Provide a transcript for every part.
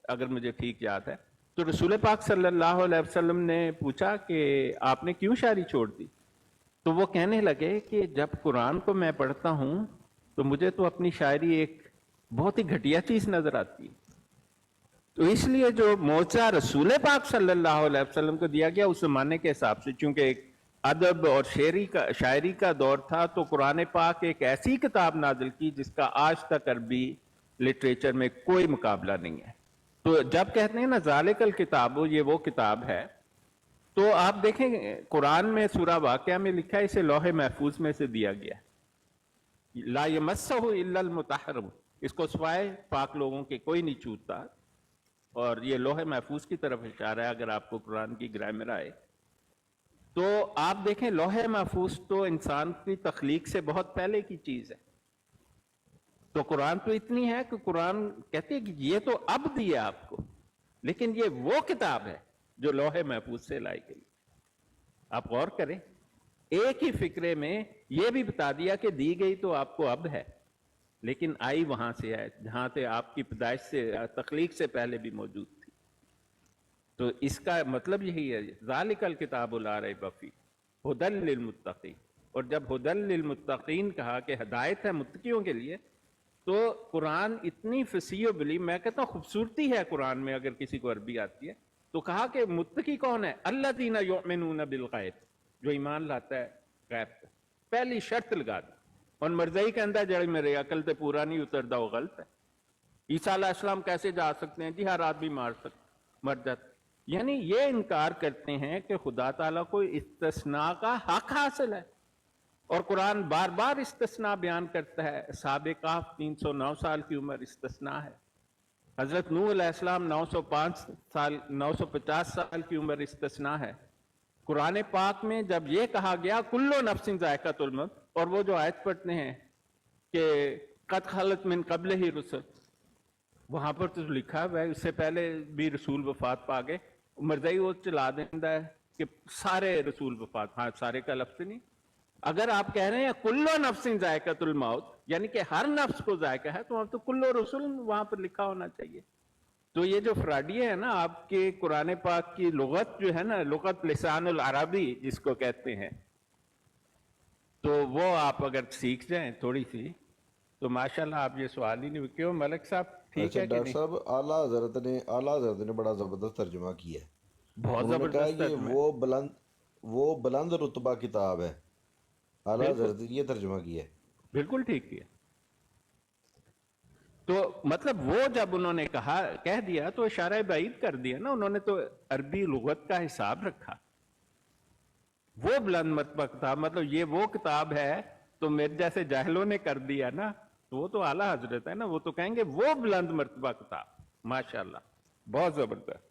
اگر مجھے ٹھیک یاد ہے. تو رسول پاک صلی اللہ علیہ وسلم نے پوچھا کہ آپ نے کیوں شاعری چھوڑ دی؟ تو وہ کہنے لگے کہ جب قرآن کو میں پڑھتا ہوں تو مجھے تو اپنی شاعری ایک بہت ہی گھٹیا چیز نظر آتی ہے. تو اس لیے جو موضوع رسول پاک صلی اللہ علیہ وسلم کو دیا گیا اس زمانے کے حساب سے، چونکہ ایک ادب اور شاعری کا دور تھا، تو قرآن پاک ایک ایسی کتاب نازل کی جس کا آج تک عربی لٹریچر میں کوئی مقابلہ نہیں ہے. تو جب کہتے ہیں نا ذالک الکتاب، یہ وہ کتاب ہے، تو آپ دیکھیں قرآن میں سورہ واقعہ میں لکھا ہے اسے لوح محفوظ میں سے دیا گیا ہے، لا یمسہ الا المطہرون، اس کو سوائے پاک لوگوں کے کوئی نہیں چھوتا. اور یہ لوح محفوظ کی طرف اشارہ ہے اگر آپ کو قرآن کی گرامر آئے تو. آپ دیکھیں لوح محفوظ تو انسان کی تخلیق سے بہت پہلے کی چیز ہے. تو قرآن تو اتنی ہے کہ قرآن کہتے ہیں کہ یہ تو اب دیا آپ کو، لیکن یہ وہ کتاب ہے جو لوح محفوظ سے لائی گئی. آپ غور کریں، ایک ہی فکرے میں یہ بھی بتا دیا کہ دی گئی تو آپ کو اب ہے، لیکن آئی وہاں سے ہے جہاں سے آپ کی پیدائش سے تخلیق سے پہلے بھی موجود تھی. تو اس کا مطلب یہی ہے ذالک الکتاب لا ریب فیہ ھدی للمتقین. اور جب ھدی للمتقین کہا کہ ہدایت ہے متقیوں کے لیے، تو قرآن اتنی فصیح و بلیغ، میں کہتا ہوں خوبصورتی ہے قرآن میں اگر کسی کو عربی آتی ہے. تو کہا کہ متقی کون ہے؟ الذین یؤمنون بالغیب، جو ایمان لاتا ہے غیب پہ. پہلی شرط لگا دی. اور مرزائی کے اندر جڑی میرے عقل تے پورا نہیں اتردا وہ غلط ہے. عیسیٰ علیہ السلام کیسے جا سکتے ہیں؟ جی ہر آدمی مر جاتا. یعنی یہ انکار کرتے ہیں کہ خدا تعالیٰ کو استثناء کا حق حاصل ہے. اور قرآن بار بار استثناء بیان کرتا ہے. اصحاب کہف 309 سال کی عمر استثناء ہے. حضرت نوح علیہ السلام 950 سال کی عمر استثناء ہے. قرآن پاک میں جب یہ کہا گیا کلو نفس ذائقۃ الموت، اور وہ جو آیت پڑھتے ہیں کہ قد خلت من قبل ہی رسل، وہاں پر تو لکھا ہے اس سے پہلے بھی رسول وفات پا گئے. مرزائی وہ چلا دیندہ ہے کہ سارے رسول وفات، ہاں سارے کا لفظ نہیں. اگر آپ کہہ رہے ہیں کلو نفس ذائقۃ الموت یعنی کہ ہر نفس کو ذائقہ ہے، تو اب تو کلو رسول وہاں پر لکھا ہونا چاہیے. تو یہ جو فراڈیے ہیں نا آپ کے قرآن پاک کی لغت جو ہے نا، لغت لسان العربی جس کو کہتے ہیں، تو وہ آپ اگر سیکھ جائیں تھوڑی سی تو ماشاءاللہ آپ یہ سوال ہی نہیں. کیوں ملک صاحب ٹھیک اچھا ہے کہ ڈاکٹر نہیں؟ صاحب، اعلیٰ حضرت نے بڑا زبردست ترجمہ کیا ہے. بہت انہوں نے کہا زبردست یہ ترجمہ ہے. وہ بلند رتبہ کتاب ہے. اعلیٰ بالکل حضرت نے یہ ترجمہ کیا ہے. بالکل ٹھیک کیا. تو مطلب وہ جب انہوں نے کہہ دیا تو اشارہ بعید کر دیا نا. انہوں نے تو عربی لغت کا حساب رکھا. وہ بلند مرتبہ کتاب مطلب یہ وہ کتاب ہے، تو میرے جیسے جاہلوں نے کر دیا نا، تو وہ تو اعلیٰ حضرت ہے نا، وہ تو کہیں گے وہ بلند مرتبہ کتاب. ماشاءاللہ بہت زبردست.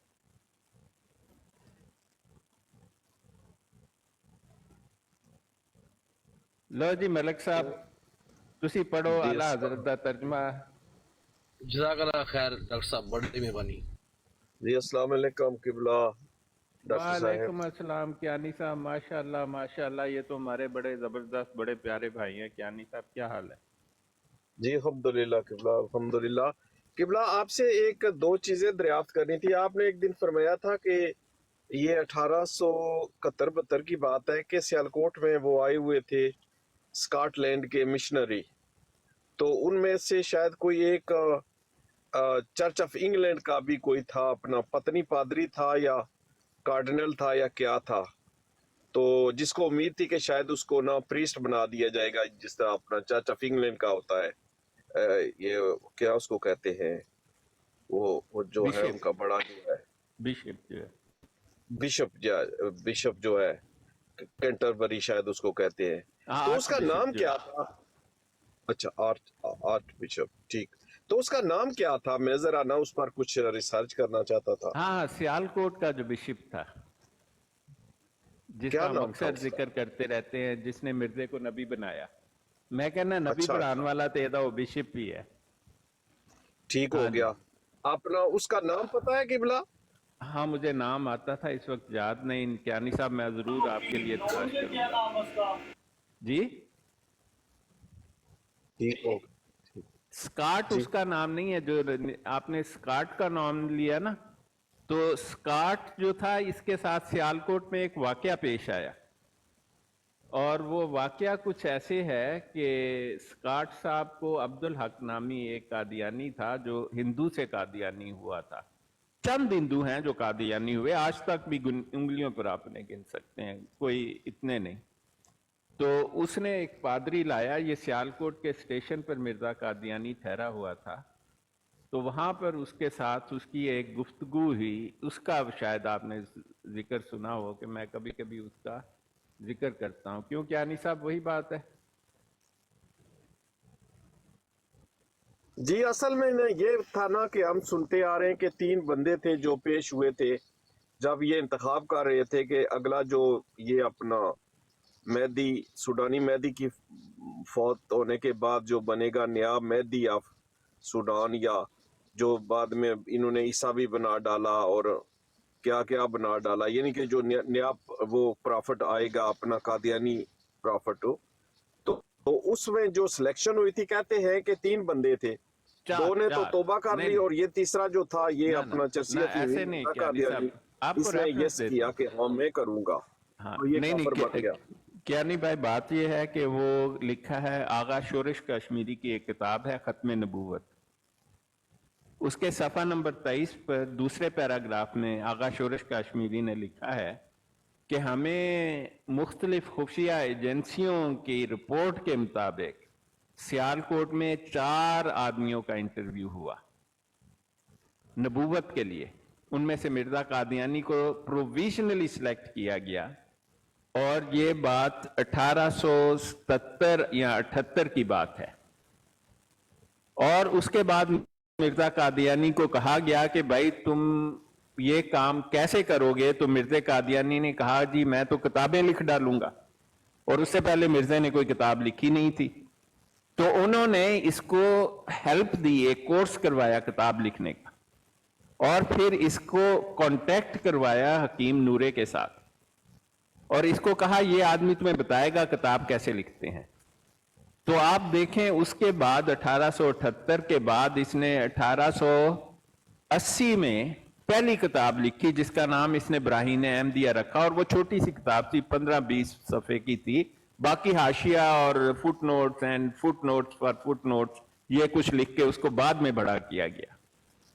لو جی ملک صاحب تسی پڑھو جی اعلیٰ حضرت دا ترجمہ. جزاک اللہ خیر ڈاکٹر صاحب، بڑی مہربانی. جی السلام علیکم قبلہ ڈاکٹر صاحب. وعلیکم السلام کیانی صاحب. ماشاءاللہ ماشاءاللہ، یہ تو ہمارے بڑے زبردست بڑے پیارے بھائی ہیں. کیانی صاحب کیا حال ہے؟ جی الحمدللہ قبلہ الحمدللہ. قبلہ آپ سے ایک دو چیزیں دریافت کرنی تھی. آپ نے ایک دن فرمایا تھا کہ یہ 1871 کی بات ہے کہ سیالکوٹ میں وہ آئے ہوئے تھے اسکاٹ لینڈ کے مشنری، تو ان میں سے شاید کوئی ایک چرچ آف انگلینڈ کا بھی کوئی تھا، اپنا پتنی پادری تھا یا کارڈنل تھا یا کیا تھا، تو جس کو امید تھی کہ شاید اس کو نا پریسٹ بنا دیا جائے گا، جس طرح اپنا چرچ آف انگلینڈ کا ہوتا ہے. یہ کیا اس کو کہتے ہیں، وہ جو ہے ان بشپ کا بڑا جو ہے بشپ جو ہے. بشپ جو ہے کینٹربری شاید اس کو کہتے ہیں. تو اس آرچ کا نام بشپ جو کیا ہے. تھا؟ اچھا آرٹ بشپ، ٹھیک. تو اس کا نام کیا تھا؟ میں ذرا نا اس پر کچھ ریسرچ کرنا چاہتا تھا. ہاں سیالکوٹ کا جو بشپ تھا جس کیا کا ہم نام تھا اکثر اس کا؟ ذکر کرتے رہتے ہیں، جس نے مرزے کو نبی بنایا. میں کہنا نبی اچھا پڑھان والا تو یہ وہ بشپ ہی ہے. ٹھیک ہاں ہو جی. گیا. اپنا اس کا نام پتا ہے قبلہ؟ ہاں مجھے نام آتا تھا، اس وقت یاد نہیں. کیانی صاحب میں ضرور آپ کے لیے تلاش کروں گا. جی ٹھیک ہو گیا. स्काट जी उसका नाम नहीं है, जो आपने स्काट का नाम लिया ना, तो स्काट जो था इसके साथ सियालकोट में एक वाकया पेश आया, और वो वाकया कुछ ऐसे है कि स्काट साहब को अब्दुल हक नामी एक कादियानी था जो हिंदू से कादियानी हुआ था। चंद हिंदू हैं जो कादियानी हुए, आज तक भी उंगलियों पर आपने गिन सकते हैं, कोई इतने नहीं। तो उसने एक पादरी लाया, ये सियालकोट के स्टेशन पर मिर्जा कादियानी ठहरा हुआ था, तो वहां पर उसके साथ उसकी एक गुफ्तगू हुई, उसका शायद आपने जिक्र सुना हो कि मैं कभी कभी उसका जिक्र करता हूं। क्यों क्या नहीं साहब, वही बात है। जी, असल में ना ये था ना कि हम सुनते आ रहे हैं कि 3 बंदे थे जो पेश हुए थे जब ये इंतखाब कर रहे थे कि अगला जो ये अपना मेहदी, सूडानी मेहदी की फौत होने के बाद जो बनेगा नया मेहदी ऑफ सूडान, या जो बाद में इन्होंने ईसा भी बना डाला और क्या क्या बना डाला, यानी कि जो नया वो प्रॉफिट आएगा अपना कादियानी प्रॉफिट हो, तो उसमें जो सिलेक्शन हुई थी, कहते हैं कि 3 बंदे थे, 2 ने तो तौबा कर ली और ये तीसरा जो था ये ना अपना ना चर्सियत ऐसे नहीं क्या नहीं कादियानी, साहब, आपको इसने रेफरेंस यस देता किया हूं। कि हाँ मैं करूंगा, हाँ तो ये नहीं नहीं काफर बन गया। क्या नहीं भाई, बात ये है कि वो लिखा है, आगा शोरिश कश्मीरी की एक किताब है खत्म नबूवत, उसके सफा नंबर 23 पर दूसरे पैराग्राफ में आगा शोरिश कश्मीरी ने लिखा है कि हमें मुख्तलिफ खुफिया एजेंसियों की रिपोर्ट के मुताबिक सियालकोट में 4 आदमियों का इंटरव्यू हुआ नबूवत के लिए, उनमें से मिर्जा कादियानी को प्रोविजनली सिलेक्ट किया गया, और ये बात 1877 या 78 की बात है। और उसके बाद मिर्जा कादियानी को कहा गया कि भाई तुम ये काम कैसे करोगे, तो मिर्जा कादियानी ने कहा जी मैं तो किताबें लिख डालूंगा, और उससे पहले मिर्जा ने कोई किताब लिखी नहीं थी। तो उन्होंने इसको हेल्प दी, एक कोर्स करवाया किताब लिखने का, और फिर इसको कांटेक्ट करवाया हकीम नूरे के साथ, और इसको कहा ये आदमी तुम्हें बताएगा किताब कैसे लिखते हैं। तो आप देखें उसके बाद 1878 के बाद इसने 1880 में पहली किताब लिखी जिसका नाम इसने ब्राहीन अहमदिया रखा, और वो छोटी सी किताब थी, 15-20 सफ़े की थी, बाकी हाशिया और foot notes and foot notes for foot notes ये कुछ लिख के उसको बाद में बड़ा किया गया।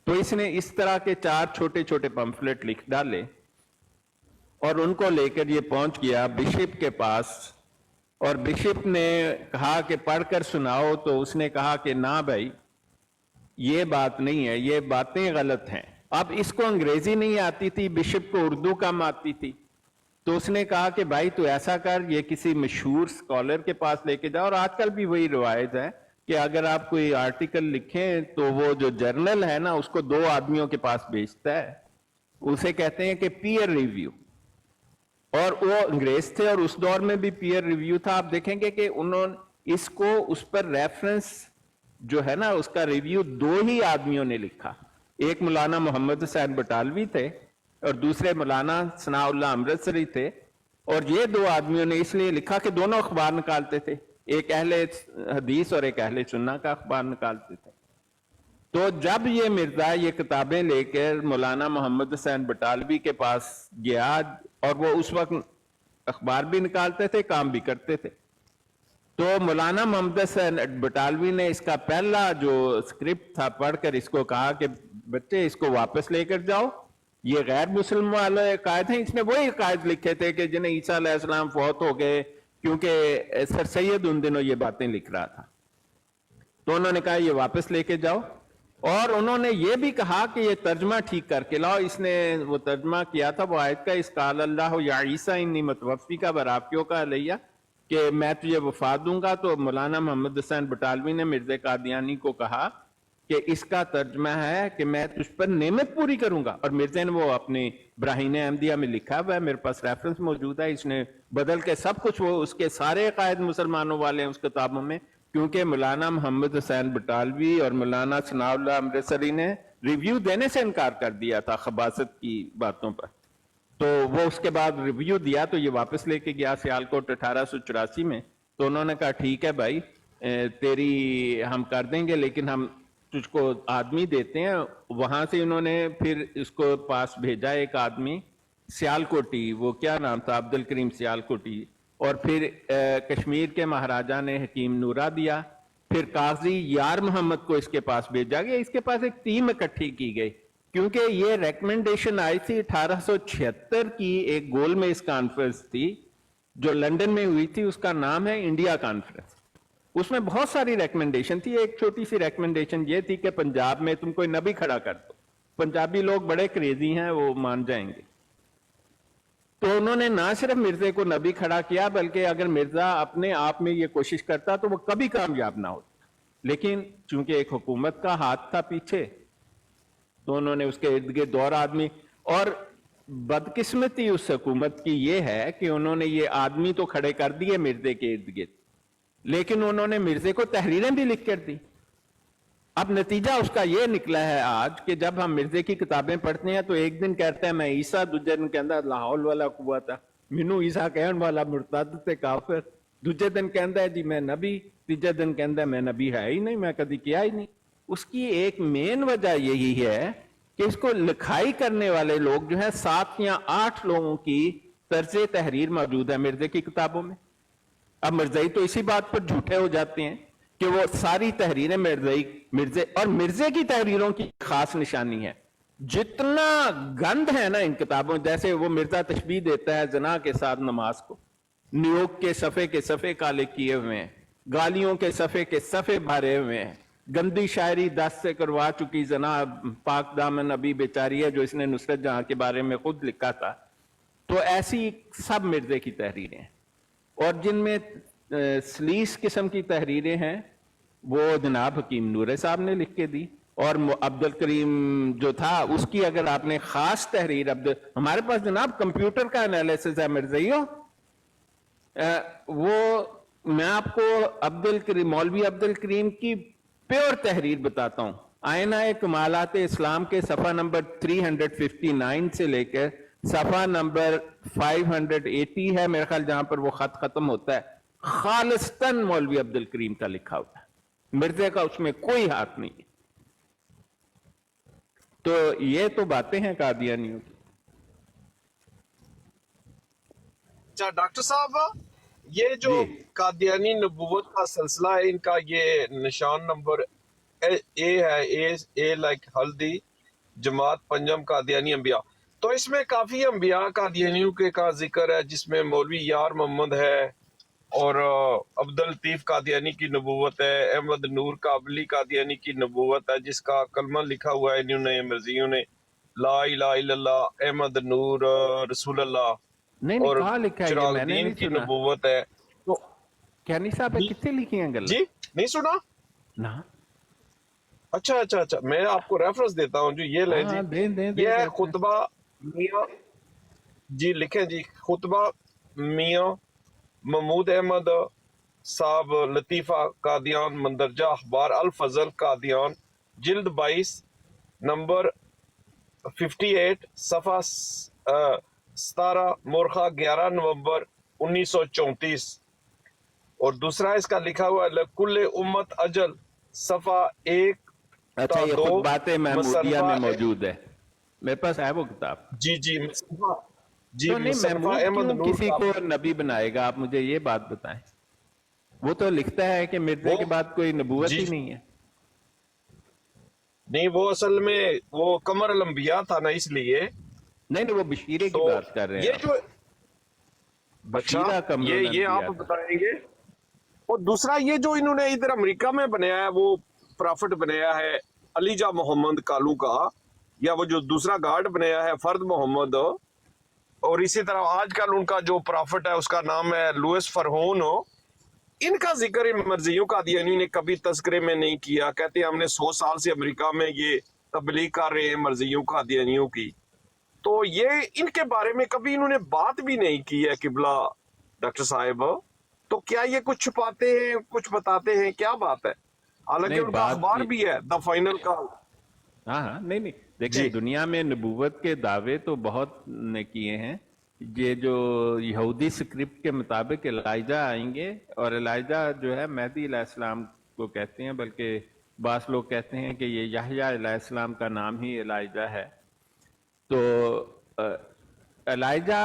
तो इसने इस तरह के 4 छोटे छोटे पंफलेट लिख डाले और उनको लेकर ये पहुंच गया बिशप के पास, और बिशप ने कहा कि पढ़कर सुनाओ, तो उसने कहा कि ना भाई ये बात नहीं है, ये बातें गलत हैं। अब इसको अंग्रेजी नहीं आती थी, बिशप को उर्दू कम आती थी, तो उसने कहा कि भाई तू ऐसा कर, ये किसी मशहूर स्कॉलर के पास लेके जाओ। और आजकल भी वही रिवायत है कि अगर आप कोई आर्टिकल लिखें तो वो जो जर्नल है ना उसको 2 आदमियों के पास भेजता है, उसे कहते हैं कि पीयर रिव्यू, और वो अंग्रेज थे और उस दौर में भी पीयर रिव्यू था। आप देखेंगे कि उन्होंने इसको उस पर रेफरेंस जो है ना उसका रिव्यू 2 ही आदमियों ने लिखा, एक मौलाना मोहम्मद हुसैन बटालवी थे और दूसरे मौलाना सनाउल्लाह अमृतसरी थे, और ये 2 आदमियों ने इसलिए लिखा कि दोनों अखबार निकालते थे, एक अहले हदीस और एक अहले सुन्ना का अखबार निकालते थे। तो जब ये मिर्जा ये किताबें लेकर मौलाना मोहम्मद हुसैन बटालवी के पास गया, और वो उस वक्त अखबार भी निकालते थे काम भी करते थे, तो मौलाना मोहम्मद हुसैन बटालवी ने इसका पहला जो स्क्रिप्ट था पढ़कर इसको कहा कि बच्चे इसको वापस लेकर जाओ, ये गैर मुस्लिम वाले कायद हैं। इसने वही कायद लिखे थे कि जिन्हें ईसा अलैहिस्सलाम फौत हो गए, क्योंकि सर सैयद उन दिनों ये बातें लिख रहा था। तो उन्होंने कहा ये वापस लेके जाओ, और उन्होंने ये भी कहा कि ये तर्जमा ठीक करके लाओ। इसने वो तर्जमा किया था वो आयत का, इस काल अल्लाह या ईसा इन्नी मतवफ़ी का बराफियों का अलैया, कि मैं तुझे वफा दूंगा। तो मौलाना मोहम्मद हुसैन बटालवी ने मिर्जा कादियानी को कहा कि इसका तर्जमा है कि मैं तुझ पर नेमत पूरी करूंगा, और मिर्जा ने वो अपनी ब्राहीन अहमदिया में लिखा हुआ है, मेरे पास रेफरेंस मौजूद है, इसने बदल के सब कुछ, वो उसके सारे कायद मुसलमानों वाले हैं उस किताबों में, क्योंकि मौलाना मोहम्मद हुसैन बटालवी और मौलाना सनाउल्लाह अमृतसरी ने रिव्यू देने से इनकार कर दिया था खबासत की बातों पर। तो वो उसके बाद रिव्यू दिया तो ये वापस लेके गया सियालकोट 1884 में। तो उन्होंने कहा ठीक है भाई, तेरी हम कर देंगे लेकिन हम तुझको आदमी देते हैं। वहां से इन्होंने फिर इसको पास भेजा एक आदमी सियालकोटी, वो क्या नाम था, अब्दुल करीम सियालकोटी, और फिर कश्मीर के महाराजा ने हकीम नूरा दिया, फिर काजी यार मोहम्मद को इसके पास भेजा गया। इसके पास एक टीम इकट्ठी की गई क्योंकि ये रिकमेंडेशन आई थी 1876 की, एक गोलमेज कॉन्फ्रेंस थी जो लंदन में हुई थी, उसका नाम है इंडिया कॉन्फ्रेंस। उसमें बहुत सारी रिकमेंडेशन थी। एक छोटी सी रिकमेंडेशन ये थी कि पंजाब में तुम कोई नबी खड़ा कर दो, पंजाबी लोग बड़े क्रेजी हैं, वो मान जाएंगे। तो उन्होंने ना सिर्फ मिर्जे को नबी खड़ा किया, बल्कि अगर मिर्जा अपने आप में ये कोशिश करता तो वो कभी कामयाब ना होता। लेकिन चूंकि एक हुकूमत का हाथ था पीछे, तो उन्होंने उसके इर्द गिर्द और आदमी, और बदकिस्मती उस हुकूमत की ये है कि उन्होंने ये आदमी तो खड़े कर दिए मिर्जे के इर्द गिर्द, लेकिन उन्होंने मिर्जे को तहरीरें भी लिख कर दी। अब नतीजा उसका ये निकला है आज कि जब हम मिर्जे की किताबें पढ़ते हैं तो एक दिन कहते हैं मैं ईसा, दूसरे दिन कहता है लाहौल वाला कुआ था, मैनू ईसा कहने वाला मुर्तद ते काफिर, दूसरे दिन कहता है जी मैं नबी, तीसरे दिन कहता है मैं नबी है ही नहीं, मैं कभी किया ही नहीं। उसकी एक मेन वजह यही है कि इसको लिखाई करने वाले लोग जो है 7 या 8 लोगों की तर्ज तहरीर मौजूद है मिर्जे की किताबों में। अब मिर्जाई तो इसी बात पर झूठे हो जाते हैं कि वो सारी तहरीरें मिर्जे, और मिर्जे की तहरीरों की खास निशानी है जितना गंद है ना इन किताबों, जैसे वो मिर्जा तशबीह देता है जना के साथ नमाज को, न्यूयॉर्क के सफे काले किए हुए हैं, गालियों के सफे भरे हुए हैं, गंदी शायरी 10 से करवा चुकी जना पाक दामन अभी बेचारी है, जो इसने नुसरत जहां के बारे में खुद लिखा था। तो ऐसी सब मिर्जे की तहरीरें हैं, और जिनमें सलीस किस्म की तहरीरें हैं वो जनाब हकीम नूरे साहब ने लिख के दी, और अब्दुल करीम जो था उसकी अगर आपने खास तहरीर, हमारे पास जनाब कंप्यूटर का एनालिसिस है मिर्जइयो, वो मैं आपको मौलवी अब्दुल करीम की प्योर तहरीर बताता हूं। आईना कमालात इस्लाम के सफा नंबर 359 से लेकर सफा नंबर 580 है मेरे ख्याल, जहां पर वो खत खत्म होता है, खालिस्तन मौलवी अब्दुल करीम का लिखा हुआ है, मिर्जे का उसमें कोई हाथ नहीं है। तो ये तो बातें हैं कादियानियों की। अच्छा डॉक्टर साहब, ये जो कादियानी नबूवत का सिलसिला है, इनका ये निशान नंबर ए है, ए लाइक हल्दी जमात पंजम कादियानी अंबिया। तो इसमें काफी अंबिया कादियानियों के का जिक्र है, जिसमें मौलवी यार मोहम्मद है, और अब्दुल लतीफ कादियानी की नबूवत है, अहमद नूर काबली कादियानी की नबूवत है, जिसका कलमा लिखा हुआ है इन्होंने मर्जियों ने, ला इलाहा इल्लल्लाह अहमद नूर रसूलुल्लाह, नहीं और कहाँ लिखा है ये, मैंने चिरागुद्दीन नहीं की सुना। नबूवत है। तो कैनी साहब कितने लिखी हैं गलत? जी नहीं सुना? ना अच्छा, मैं आपको रेफरेंस देता हूँ जो ये ले जी, हाँ, दे ये है खुतबा मियाँ जी, लिखें जी, खुतबा मियाँ महमूद अहमद साहब लतीफा कादियान मंदरजा अखबार अल फजल कादियान जिल्द 22 नंबर 58 सफा 17 मोरखा 11 नवंबर 1934। और दूसरा इसका लिखा हुआ है कुल्ले उम्मत अजल सफा 1 अच्छा, ये दो खुद बातें महमूदिया में मुसन्फा मौजूद है, मेरे पास है वो किताब। जी मुसन्फा जी तो नहीं, मुसन्फा महमूद अहमद क्यों नूर किसी का को नबी बनाएगा, आप मुझे ये बात बताएं। वो तो लिखता है कि मिर्जे के बाद कोई नबूवत जी ही नहीं है। नहीं, वो असल में वो कमर अलंबिया था ना, इसलिए। नहीं वो बशीरे की तो बात कर रहे ये हैं, जो बशीरा अच्छा, कमरुल ये आप अंबिया था। बताएंगे। और दूसरा ये जो इन्होंने इधर अमेरिका में बनाया है, वो प्रॉफिट बनाया है अलीजा मोहम्मद कालू का, या वो जो दूसरा गार्ड बनाया है फर्द मोहम्मद, और इसी तरह आजकल उनका जो प्रॉफिट है उसका नाम है लुइस फरहोन। इनका जिक्र इन मर्जियों कादियानी ने कभी तस्करे में नहीं किया। कहते हैं हमने 100 साल से अमेरिका में ये तबलीग कर रहे हैं मर्जियों कादियानियों की, तो ये इनके बारे में कभी इन्होंने बात भी नहीं की है किबला डॉक्टर साहब। तो क्या ये कुछ छुपाते हैं, कुछ बताते हैं, क्या बात है? हालांकि नहीं, उनका अखबार भी है द फाइनल का। हाँ नहीं देखिए, दुनिया में नबूवत के दावे तो बहुत ने किए हैं, ये जो यहूदी स्क्रिप्ट के मुताबिक एलाइजा आएंगे, और एलाइजा जो है मेहदी अलैहिस्सलाम को कहते हैं, बल्कि बास लोग कहते हैं कि ये याहया अलैहिस्सलाम का नाम ही एलाइजा है। तो एलाइजा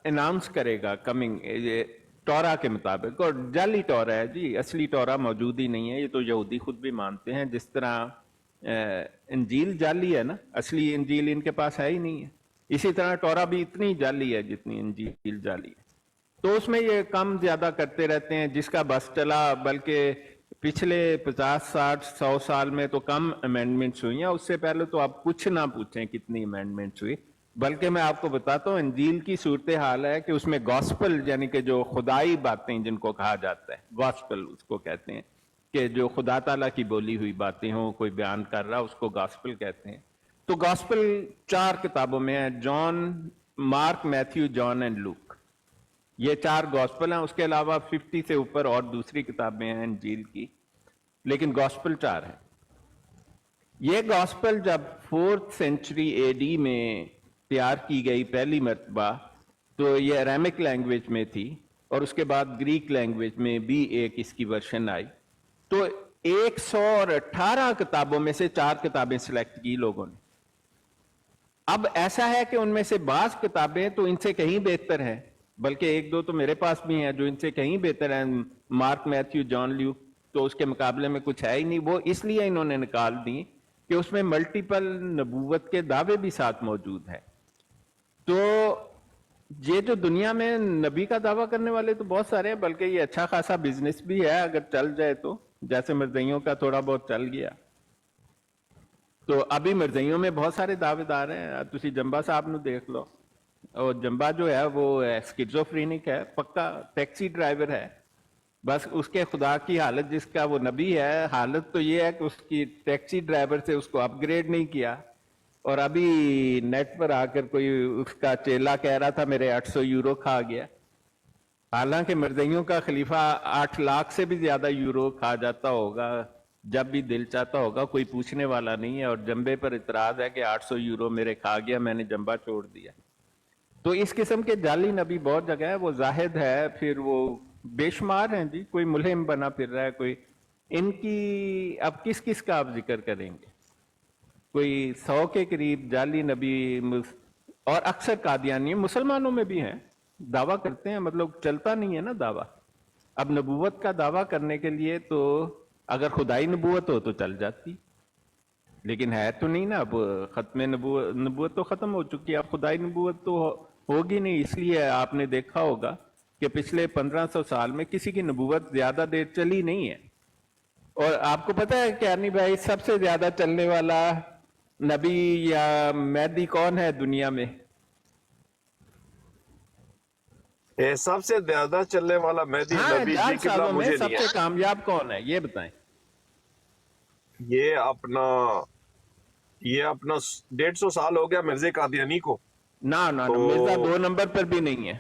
अनाउंस करेगा कमिंग, ये टोरा के मुताबिक, और जाली टोरा है जी, असली टोरा मौजूद ही नहीं है, ये तो यहूदी खुद भी मानते हैं। जिस तरह इंजील जाली है ना, असली इंजील इनके पास है ही नहीं है, इसी तरह टोरा भी इतनी जाली है जितनी इंजील जाली है। तो उसमें ये कम ज्यादा करते रहते हैं, जिसका बस चला। बल्कि पिछले 50, 60, 100 साल में तो कम अमेंडमेंट्स हुई हैं, उससे पहले तो आप कुछ ना पूछें कितनी अमेंडमेंट्स हुई। बल्कि मैं आपको बताता हूँ, इंजील की सूरत हाल है कि उसमें गॉस्पल, यानी कि जो खुदाई बातें जिनको कहा जाता है, गॉस्पल उसको कहते हैं, कि जो खुदा ताला की बोली हुई बातें हों, कोई बयान कर रहा, उसको गॉस्पल कहते हैं। तो गॉस्पल 4 किताबों में है, John, mark, Matthew, John and look, ये 4 गॉस्पल हैं। उसके अलावा 50 से ऊपर और दूसरी किताबें हैं इंजील की, लेकिन गॉस्पल 4 है। ये गॉस्पल जब 4th सेंचुरी एडी में तैयार की गई पहली मरतबा, तो ये अरामिक लैंग्वेज में थी, और उसके बाद ग्रीक लैंग्वेज में भी एक इसकी वर्शन आई। तो 118 किताबों में से 4 किताबें सिलेक्ट की लोगों ने। अब ऐसा है कि उनमें से बास किताबें तो इनसे कहीं बेहतर हैं, बल्कि 1-2 तो मेरे पास भी हैं जो इनसे कहीं बेहतर हैं। मार्क, मैथ्यू, जॉन, ल्यूक तो उसके मुकाबले में कुछ है ही नहीं। वो इसलिए इन्होंने निकाल दी कि उसमें मल्टीपल नबूवत के दावे भी साथ मौजूद हैं। तो ये जो दुनिया में नबी का दावा करने वाले तो बहुत सारे हैं, बल्कि ये अच्छा खासा बिजनेस भी है अगर चल जाए तो, जैसे मिर्जइयों का थोड़ा बहुत चल गया। तो अभी मिर्जइयों में बहुत सारे दावेदार हैं, तुसी जंबा साहब ਨੂੰ देख लो, और जंबा जो है वो स्किज़ोफ्रेनिक है, पक्का टैक्सी ड्राइवर है। बस उसके खुदा की हालत, जिसका वो नबी है, हालत तो ये है कि उसकी टैक्सी ड्राइवर से उसको अपग्रेड नहीं किया। और अभी नेट पर आकर कोई उसका चेला कह रहा था मेरे 800 यूरो खा गया, हालांकि मिर्जइयों का खलीफा 8 लाख से भी ज्यादा यूरो खा जाता होगा जब भी दिल चाहता होगा, कोई पूछने वाला नहीं है। और जंबे पर इतराज है कि 800 यूरो मेरे खा गया, मैंने जंबा छोड़ दिया। तो इस किस्म के जाली नबी बहुत जगह है। वो जाहिद है, फिर वो बेशुमार हैं जी, कोई मुल्हिम बना फिर रहा है कोई। इनकी अब किस किस का आप जिक्र करेंगे? कोई 100 के करीब जाली नबी, और अक्सर कादियानी मुसलमानों में भी हैं, दावा करते हैं, मतलब चलता नहीं है ना दावा। अब नबूवत का दावा करने के लिए तो अगर खुदाई नबूवत हो तो चल जाती, लेकिन है तो नहीं ना। अब खत्म नबूवत तो खत्म हो चुकी है, अब खुदाई नबूवत तो होगी नहीं। इसलिए आपने देखा होगा कि पिछले 1500 साल में किसी की नबूवत ज्यादा देर चली नहीं है। और आपको पता है क्या नहीं भाई, सबसे ज्यादा चलने वाला नबी या मेहदी कौन है दुनिया में? सबसे ज्यादा चलने वाला मेहदी हाँ, नबी जी 10 किबला सालों में मुझे नहीं सबसे है। कामयाब कौन है ये बताएं। ये अपना 150 साल हो गया मिर्जे कादियानी को। ना ना, तो मिर्जा 2 नंबर पर भी नहीं है।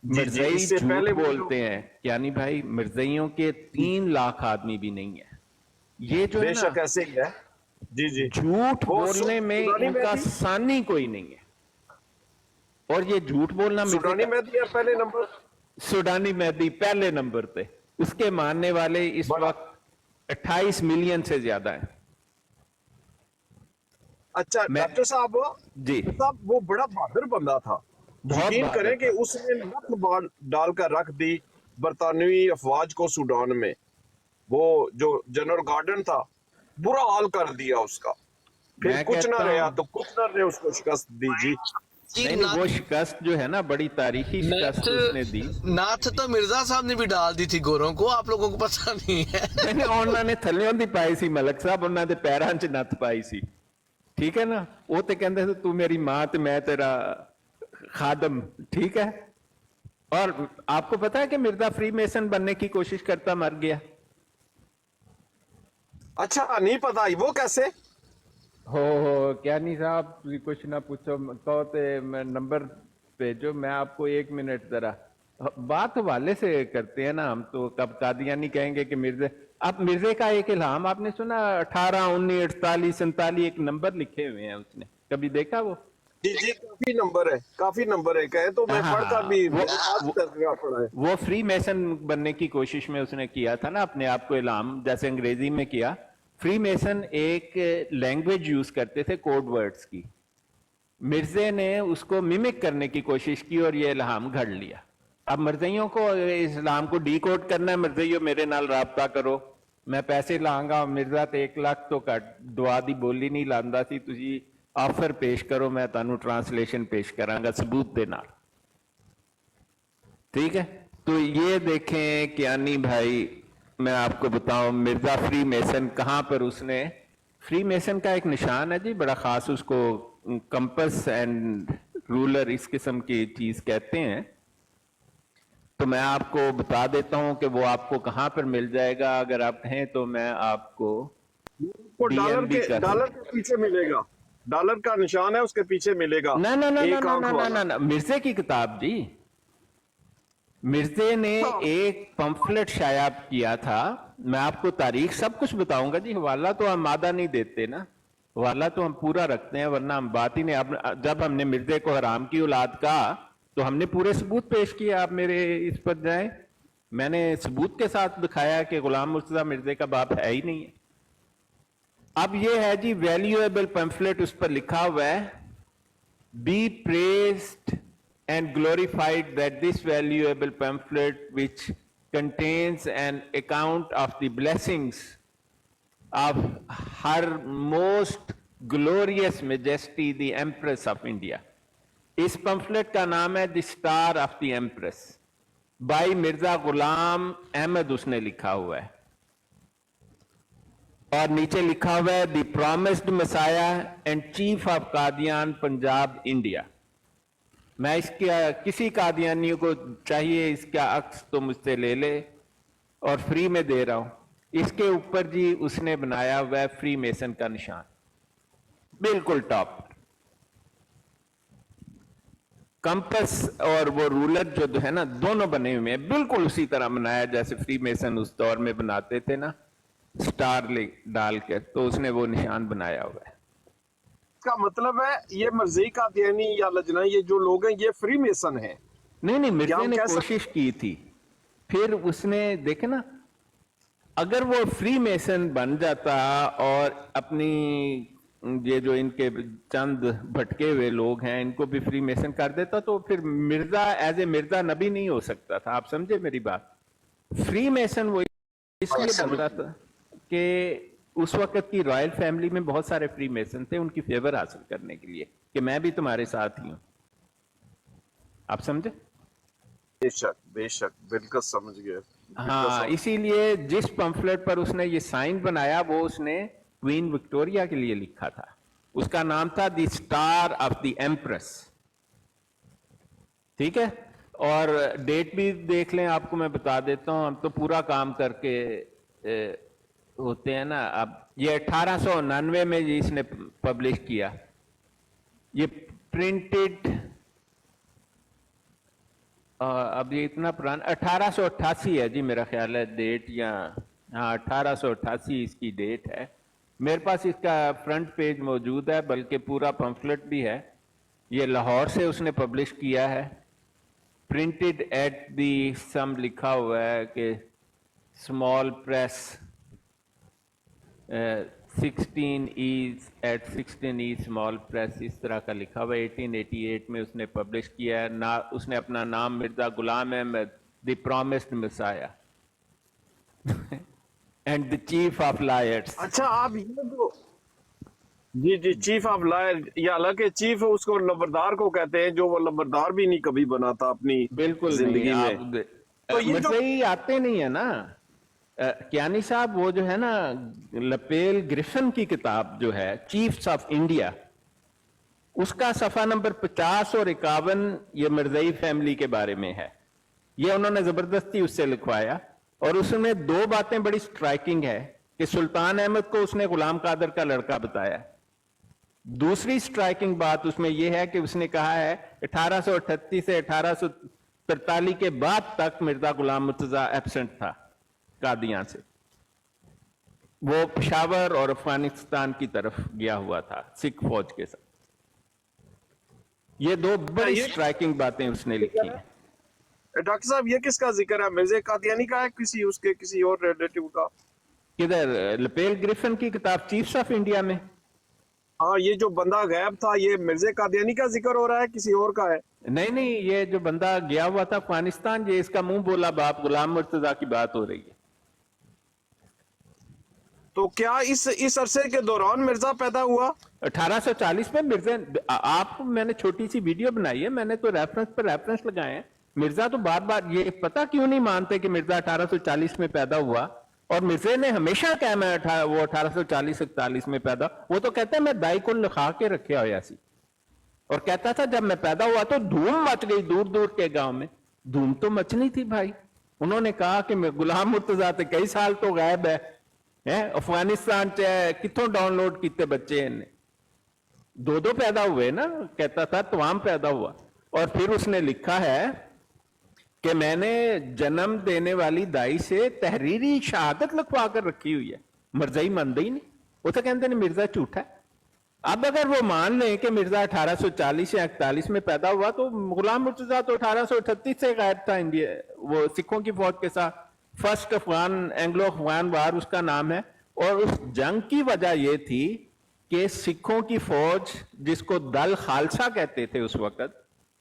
जी, मिर्जई इससे झूठ पहले वो बोलते हैं यानी भाई, मिर्जइयों के 3 लाख आदमी भी नहीं है। ये जो है बेशक ना, ऐसे ही है। जी जी, झूठ वो बोलने में सुडानी इनका मेहदी, सानी कोई नहीं है। और ये झूठ बोलना सुडानी मेहदी है पहले नंबर। सुडानी मेहदी पहले नंबर पे, उसके मानने वाले इस बड़ा वक्त 28 मिलियन से ज्यादा है। अच्छा डॉक्टर साहब जी, वो बड़ा बहादुर बंदा था। बहुत यकीन बहादुर करें कि था। उसने नथ डालकर रख दी बरतानवी अफवाज को सूडान में। वो जो जनरल गार्डन था, बुरा हाल कर दिया उसका। फिर मैं कुछ ना कहता रहा हूं, तो कुछ ने उसको शिकस्त दी जी। नहीं नहीं, वो शिकस्त जो है ना, बड़ी तारीखी शिकस्त उसने दी। नाथ तो मिर्जा साहब ने भी डाल दी थी गोरों को, आप लोगों को पता नहीं है। नहीं, उन्होंने थल्लियों दी पाई सी मलक साहब, उन्होंने पैरां च नत्थ पाई सी, ठीक है ना। वो तो कहते थे तू मेरी मां ते मैं तेरा खादम, ठीक है। और आपको पता है कि मिर्जा फ्री मेसन बनने की कोशिश करता मर गया। अच्छा नहीं पता, वो कैसे? हो क्या नहीं साहब, तुझे कुछ ना पूछो, कहो ते मैं नंबर भेजो, मैं आपको 1 मिनट जरा बात हवाले से करते हैं ना हम तो। कब कादियानी कहेंगे कि मिर्जे, अब मिर्जे का एक इल्हाम आपने सुना? 18, 19, 48, 47 एक नंबर लिखे हुए हैं उसने, कभी देखा वो? जी जी, काफी नंबर है कहे तो मैं हाँ, पढ़ कर भी वो आज तक पढ़ा है। वो फ्री मेसन बनने की कोशिश में उसने किया था ना, अपने आप को इल्हाम, जैसे अंग्रेजी में किया। फ्री मेसन एक लैंग्वेज यूज करते थे कोड वर्ड्स की। मिर्जे ने उसको मिमिक करने की कोशिश की और ये इल्हाम घड़ लिया। अब मिर्जइयों को इस्लाम को डी कोड करना है, मिर्जइयों मेरे नाल राबता करो, मैं पैसे लांगा, मिर्जा ते 1 लाख तो घट दुआ दी बोली नहीं लांदा सी, तुसी आफर पेश करो, मैं तानू ट्रांसलेशन पेश करांगा सबूत दे नाल। ठीक है, तो ये देखें कियानी भाई, मैं आपको बताऊं मिर्जा फ्री मेसन कहां पर उसने, फ्री मेसन का एक निशान है जी बड़ा खास, उसको कंपस एंड रूलर इस किस्म की चीज कहते हैं। तो मैं आपको बता देता हूं कि वो आपको कहां पर मिल जाएगा, अगर आप हैं तो मैं आपको वो डीएम भी कर डॉलर के पीछे मिलेगा, डॉलर का निशान है उसके पीछे मिलेगा ना ना ना ना एक ना आंख ना ना वाला। ना ना, मिर्जे की किताब जी। मिर्जे ने एक पंफलेट शाया किया था, मैं आपको तारीख सब कुछ बताऊंगा जी, हवाला तो हम आधा नहीं देते ना, हवाला तो हम पूरा रखते हैं, वरना हम बात ही नहीं। जब हमने मिर्जे को हराम की औलाद कहा तो हमने पूरे सबूत पेश किए, आप मेरे इस पर जाएं, मैंने सबूत के साथ दिखाया कि गुलाम मुर्तजा मिर्जे का बाप है ही नहीं है। अब ये है जी वैल्यूएबल पंफलेट, उस पर लिखा हुआ है, be praised and glorified that this valuable pamphlet, which contains an account of the blessings of her most glorious majesty the Empress of India. इस पम्फलेट का नाम है the star of the empress, by Mirza Ghulam Ahmad उसने लिखा हुआ है, और नीचे लिखा हुआ है the promised messiah and chief of Qadian Punjab India. मैं इसके किसी कादियानी को चाहिए इसका अक्स तो मुझसे ले ले, और फ्री में दे रहा हूं। इसके ऊपर जी उसने बनाया हुआ है फ्री मेसन का निशान, बिल्कुल टॉप। कंपस और वो रूलर जो है ना, दोनों बने हुए हैं बिल्कुल उसी तरह बनाया जैसे फ्री मेसन उस दौर में बनाते थे ना, स्टार डाल कर, तो उसने वो निशान बनाया हुआ है। इसका मतलब है ये मर्जी का कादियानी या लजना, ये जो लोग हैं ये फ्री मेसन है। नहीं नहीं, क्या मिर्जे हम ने कह कोशिश की थी, फिर उसने देखे ना, अगर वो फ्री मेसन बन जाता और अपनी ये जो इनके चंद भटके हुए लोग हैं इनको भी फ्री मेसन कर देता, तो फिर मिर्जा एज ए मिर्जा नबी नहीं हो सकता था। आप समझे मेरी बात? फ्री मेसन वो इसलिए बन रहा था कि उस वक्त की रॉयल फैमिली में बहुत सारे फ्री मेसन थे, उनकी फेवर हासिल करने के लिए कि मैं भी तुम्हारे साथ ही हूं। आप समझे? बेशक बिल्कुल समझ गए। हाँ, इसीलिए जिस पंफलेट पर उसने ये साइन बनाया वो उसने क्वीन विक्टोरिया के लिए लिखा था, उसका नाम था the star of the empress. ठीक है, और डेट भी देख लें, आपको मैं बता देता हूं, हम तो पूरा काम करके होते हैं ना। अब ये 1899 में इसने पब्लिश किया, ये प्रिंटेड, अब ये इतना पुराना 1888 है जी मेरा ख्याल है डेट, या हाँ 1888 इसकी डेट है। मेरे पास इसका फ्रंट पेज मौजूद है, बल्कि पूरा पंफलेट भी है। ये लाहौर से उसने पब्लिश किया है, प्रिंटेड एट दी सम लिखा हुआ है कि स्मॉल प्रेस 16 ईज एट 16 ई स्मॉल प्रेस, इस तरह का लिखा हुआ है। 1888 में उसने पब्लिश किया है ना, उसने अपना नाम Mirza Ghulam Ahmad the promised messiah and the chief of liars. अच्छा, आप ये जो जी जी चीफ ऑफ लायर, या हालांकि चीफ उसको लंबरदार को कहते हैं, जो वो लंबरदार भी नहीं कभी बना था अपनी बिल्कुल जिंदगी नहीं, में। तो ये जो ही आते नहीं है ना कियानी साहब, वो जो है ना लपेल ग्रिफिन की किताब जो है चीफ्स ऑफ इंडिया, उसका सफा नंबर 50 और 51 ये मिर्जई फैमिली के बारे में है। ये उन्होंने जबरदस्ती उससे लिखवाया, और उसमें दो बातें बड़ी स्ट्राइकिंग है कि सुल्तान अहमद को उसने गुलाम कादर का लड़का बताया। दूसरी स्ट्राइकिंग बात उसमें यह है कि उसने कहा है 1838 से 1843 के बाद तक मिर्जा गुलाम मुर्तजा एब्सेंट था कादियां से, वो पेशावर और अफगानिस्तान की तरफ गया हुआ था सिख फौज के साथ। ये दो बड़ी ये स्ट्राइकिंग बातें उसने लिखी हैं। डॉक्टर साहब ये किसका जिक्र है, मिर्जा कादियानी का है, किसी उसके किसी और रिलेटिव का? किधर? लपेल ग्रिफिन की किताब चीफ्स ऑफ इंडिया में। हाँ, ये जो बंदा गायब था, ये मिर्जा कादियानी का जिक्र हो रहा है, किसी और का है? नहीं नहीं, ये जो बंदा गया हुआ था अफगानिस्तान, ये इसका मुंह बोला बाप गुलाम मुर्तजा की बात हो रही है। तो क्या इस अरसे के दौरान मिर्जा पैदा हुआ? 1840 में मिर्जा, आप, मैंने छोटी सी वीडियो बनाई है, मैंने तो रेफरेंस पर रेफरेंस लगाए हैं। मिर्जा तो बार बार ये पता क्यों नहीं मानते कि मिर्जा 1840 में पैदा हुआ, और मिर्जे ने हमेशा कहा मैं वो 1840-41 में पैदा। वो तो कहते हैं मैं दाई को लिखा के रखे होया सी, और कहता था जब मैं पैदा हुआ तो धूम मच गई दूर दूर के गांव में। धूम तो मचनी थी भाई। उन्होंने कहा कि मैं गुलाम मुर्तजा ते कई साल तो गायब है, अफगानिस्तान च कितों डाउनलोड किते बच्चे इन्हें, दो पैदा हुए ना, कहता था तमाम पैदा हुआ। और फिर उसने लिखा है कि मैंने जन्म देने वाली दाई से तहरीरी शहादत लिखवा कर रखी हुई है। मिर्जाई मानते ही नहीं, वो तो कहते हैं मिर्जा झूठा है। अब अगर वो मान लें कि मिर्जा 1840 या 41 में पैदा हुआ, तो गुलाम मुर्तजा तो 1838 से गायब था इंडिया, वो सिखों की फौज के साथ। फर्स्ट अफगान एंग्लो अफगान वार उसका नाम है। और उस जंग की वजह यह थी कि सिखों की फौज, जिसको दल खालसा कहते थे उस वक्त,